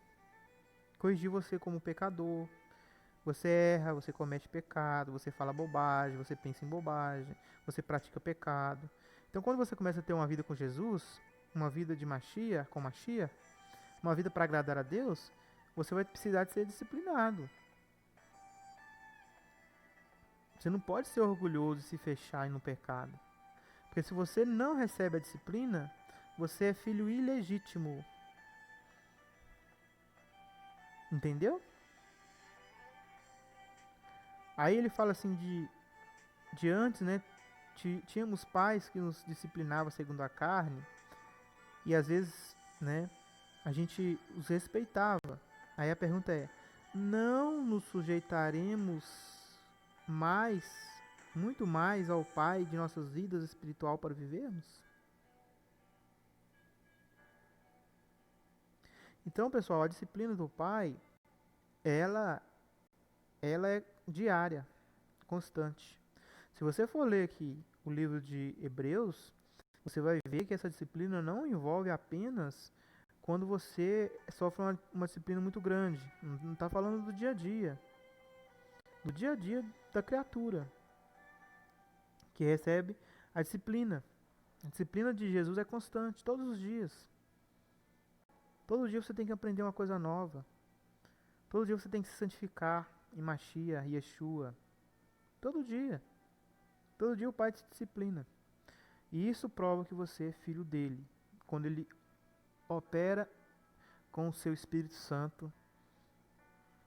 Corrigir você como pecador. Você erra, você comete pecado, você fala bobagem, você pensa em bobagem, você pratica pecado. Então, quando você começa a ter uma vida com Jesus, uma vida de Mashiach, com Mashiach, uma vida para agradar a Deus, você vai precisar de ser disciplinado. Você não pode ser orgulhoso e se fechar no pecado. Porque se você não recebe a disciplina, você é filho ilegítimo. Entendeu? Aí ele fala assim de antes, né? Tínhamos pais que nos disciplinavam segundo a carne. E às vezes, né? A gente os respeitava. Aí a pergunta é: não nos sujeitaremos mais, muito mais ao Pai de nossas vidas espiritual para vivermos? Então, pessoal, a disciplina do Pai, ela, ela é diária, constante. Se você for ler aqui o livro de Hebreus, você vai ver que essa disciplina não envolve apenas quando você sofre uma disciplina muito grande. Não está falando do dia a dia da criatura que recebe a disciplina. A disciplina de Jesus é constante, todos os dias. Todo dia você tem que aprender uma coisa nova. Todo dia você tem que se santificar em Mashiach, Yeshua. Todo dia. Todo dia o Pai te disciplina. E isso prova que você é filho dele. Quando ele opera com o seu Espírito Santo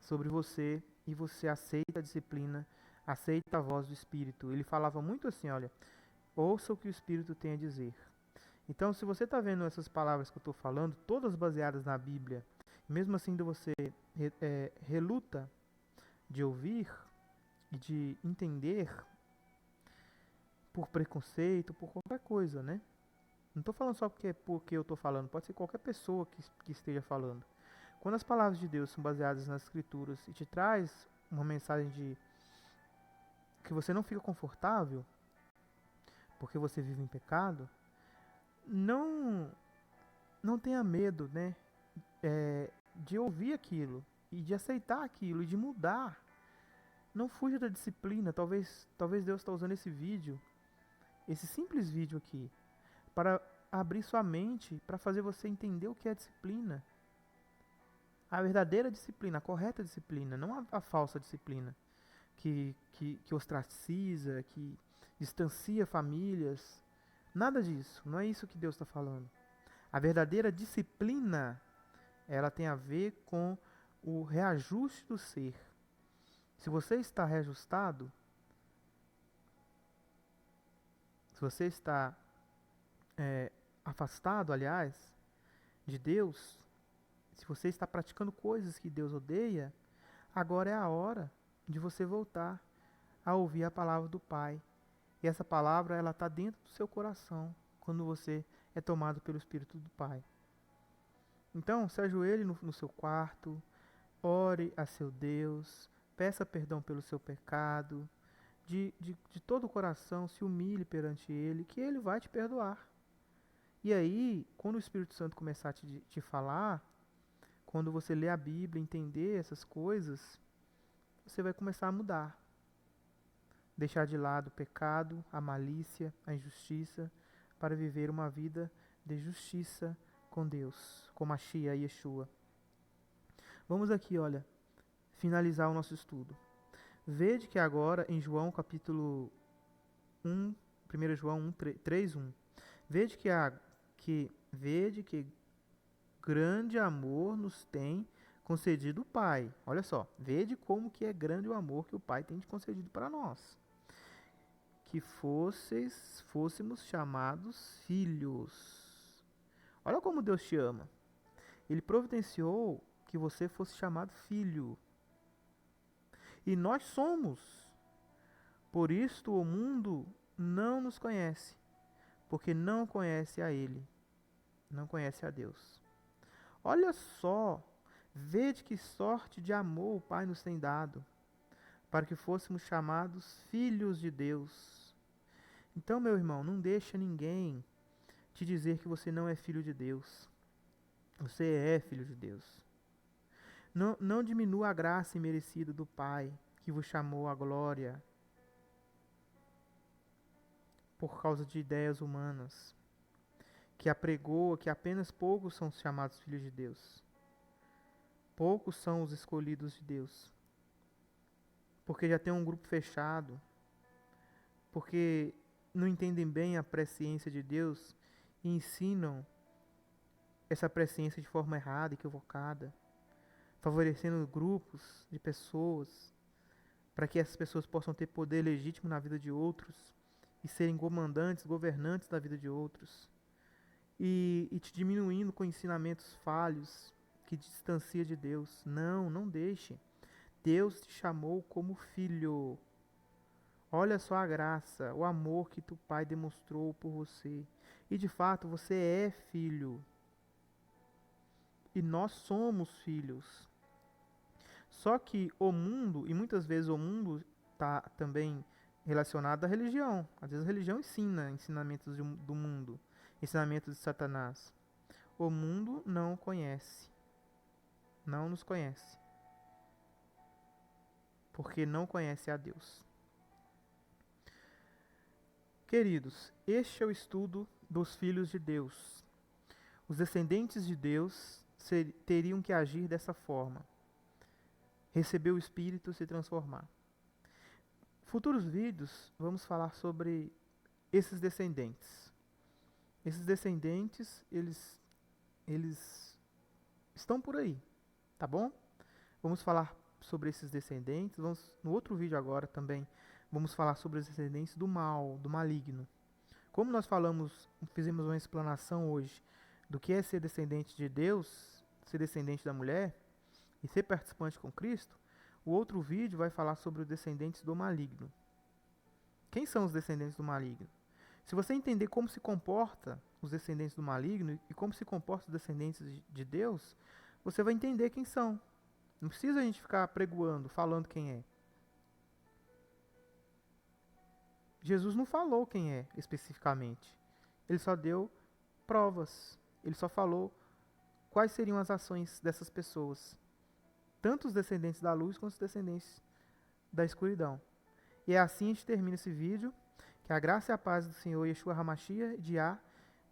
sobre você e você aceita a disciplina, aceita a voz do Espírito. Ele falava muito assim, olha, ouça o que o Espírito tem a dizer. Então, se você está vendo essas palavras que eu estou falando, todas baseadas na Bíblia, mesmo assim você reluta de ouvir e de entender por preconceito, por qualquer coisa, né? Não estou falando só porque eu estou falando, pode ser qualquer pessoa que esteja falando. Quando as palavras de Deus são baseadas nas Escrituras e te traz uma mensagem de que você não fica confortável, porque você vive em pecado, não não tenha medo, né, de ouvir aquilo e de aceitar aquilo e de mudar. Não fuja da disciplina. Talvez Deus está usando esse vídeo, esse simples vídeo aqui, para abrir sua mente, para fazer você entender o que é disciplina. A verdadeira disciplina, a correta disciplina, não a falsa disciplina, que ostraciza, que distancia famílias. Nada disso, não é isso que Deus está falando. A verdadeira disciplina, ela tem a ver com o reajuste do ser. Se você está reajustado, se você está afastado, aliás, de Deus, se você está praticando coisas que Deus odeia, agora é a hora de você voltar a ouvir a palavra do Pai. E essa palavra, ela está dentro do seu coração, quando você é tomado pelo Espírito do Pai. Então, se ajoelhe no seu quarto, ore a seu Deus, peça perdão pelo seu pecado, de todo o coração, se humilhe perante Ele, que Ele vai te perdoar. E aí, quando o Espírito Santo começar a te falar, quando você ler a Bíblia, entender essas coisas, você vai começar a mudar. Deixar de lado o pecado, a malícia, a injustiça, para viver uma vida de justiça com Deus, com Mashiach e Yeshua. Vamos aqui, olha, finalizar o nosso estudo. Vede que agora em João capítulo 1, 1 João 1, 3, 1. Vede que grande amor nos tem concedido o Pai. Olha só, vede como que é grande o amor que o Pai tem concedido para nós. Que fôssemos chamados filhos. Olha como Deus te ama. Ele providenciou que você fosse chamado filho. E nós somos. Por isto o mundo não nos conhece, porque não conhece a Ele, não conhece a Deus. Olha só, vede que sorte de amor o Pai nos tem dado, para que fôssemos chamados filhos de Deus. Então, meu irmão, não deixa ninguém te dizer que você não é filho de Deus. Você é filho de Deus. Não diminua a graça imerecida do Pai, que vos chamou à glória, por causa de ideias humanas, que apregoa que apenas poucos são chamados filhos de Deus. Poucos são os escolhidos de Deus, porque já tem um grupo fechado. porque não entendem bem a presciência de Deus e ensinam essa presciência de forma errada, equivocada, favorecendo grupos de pessoas, para que essas pessoas possam ter poder legítimo na vida de outros e serem comandantes, governantes da vida de outros, e te diminuindo com ensinamentos falhos que te distancia de Deus. Não, não deixe. Deus te chamou como filho. Olha só a graça, o amor que teu Pai demonstrou por você. E de fato, você é filho. E nós somos filhos. Só que o mundo, e muitas vezes o mundo está também relacionado à religião. Às vezes a religião ensina ensinamentos do mundo, ensinamentos de Satanás. O mundo não conhece, não nos conhece, porque não conhece a Deus. Queridos, este é o estudo dos filhos de Deus. Os descendentes de Deus teriam que agir dessa forma. Receber o Espírito e se transformar. Futuros vídeos, vamos falar sobre esses descendentes. Esses descendentes, eles estão por aí, tá bom? Vamos falar sobre esses descendentes. No outro vídeo agora também, vamos falar sobre os descendentes do mal, do maligno. Como nós fizemos uma explanação hoje do que é ser descendente de Deus, ser descendente da mulher e ser participante com Cristo, o outro vídeo vai falar sobre os descendentes do maligno. Quem são os descendentes do maligno? Se você entender como se comporta os descendentes do maligno e como se comportam os descendentes de Deus, você vai entender quem são. Não precisa a gente ficar pregoando, falando quem é. Jesus não falou quem é especificamente. Ele só deu provas. Ele só falou quais seriam as ações dessas pessoas. Tanto os descendentes da luz quanto os descendentes da escuridão. E é assim a gente termina esse vídeo. Que a graça e a paz do Senhor Yeshua HaMashiach, de Yah,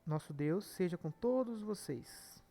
nosso Deus, seja com todos vocês.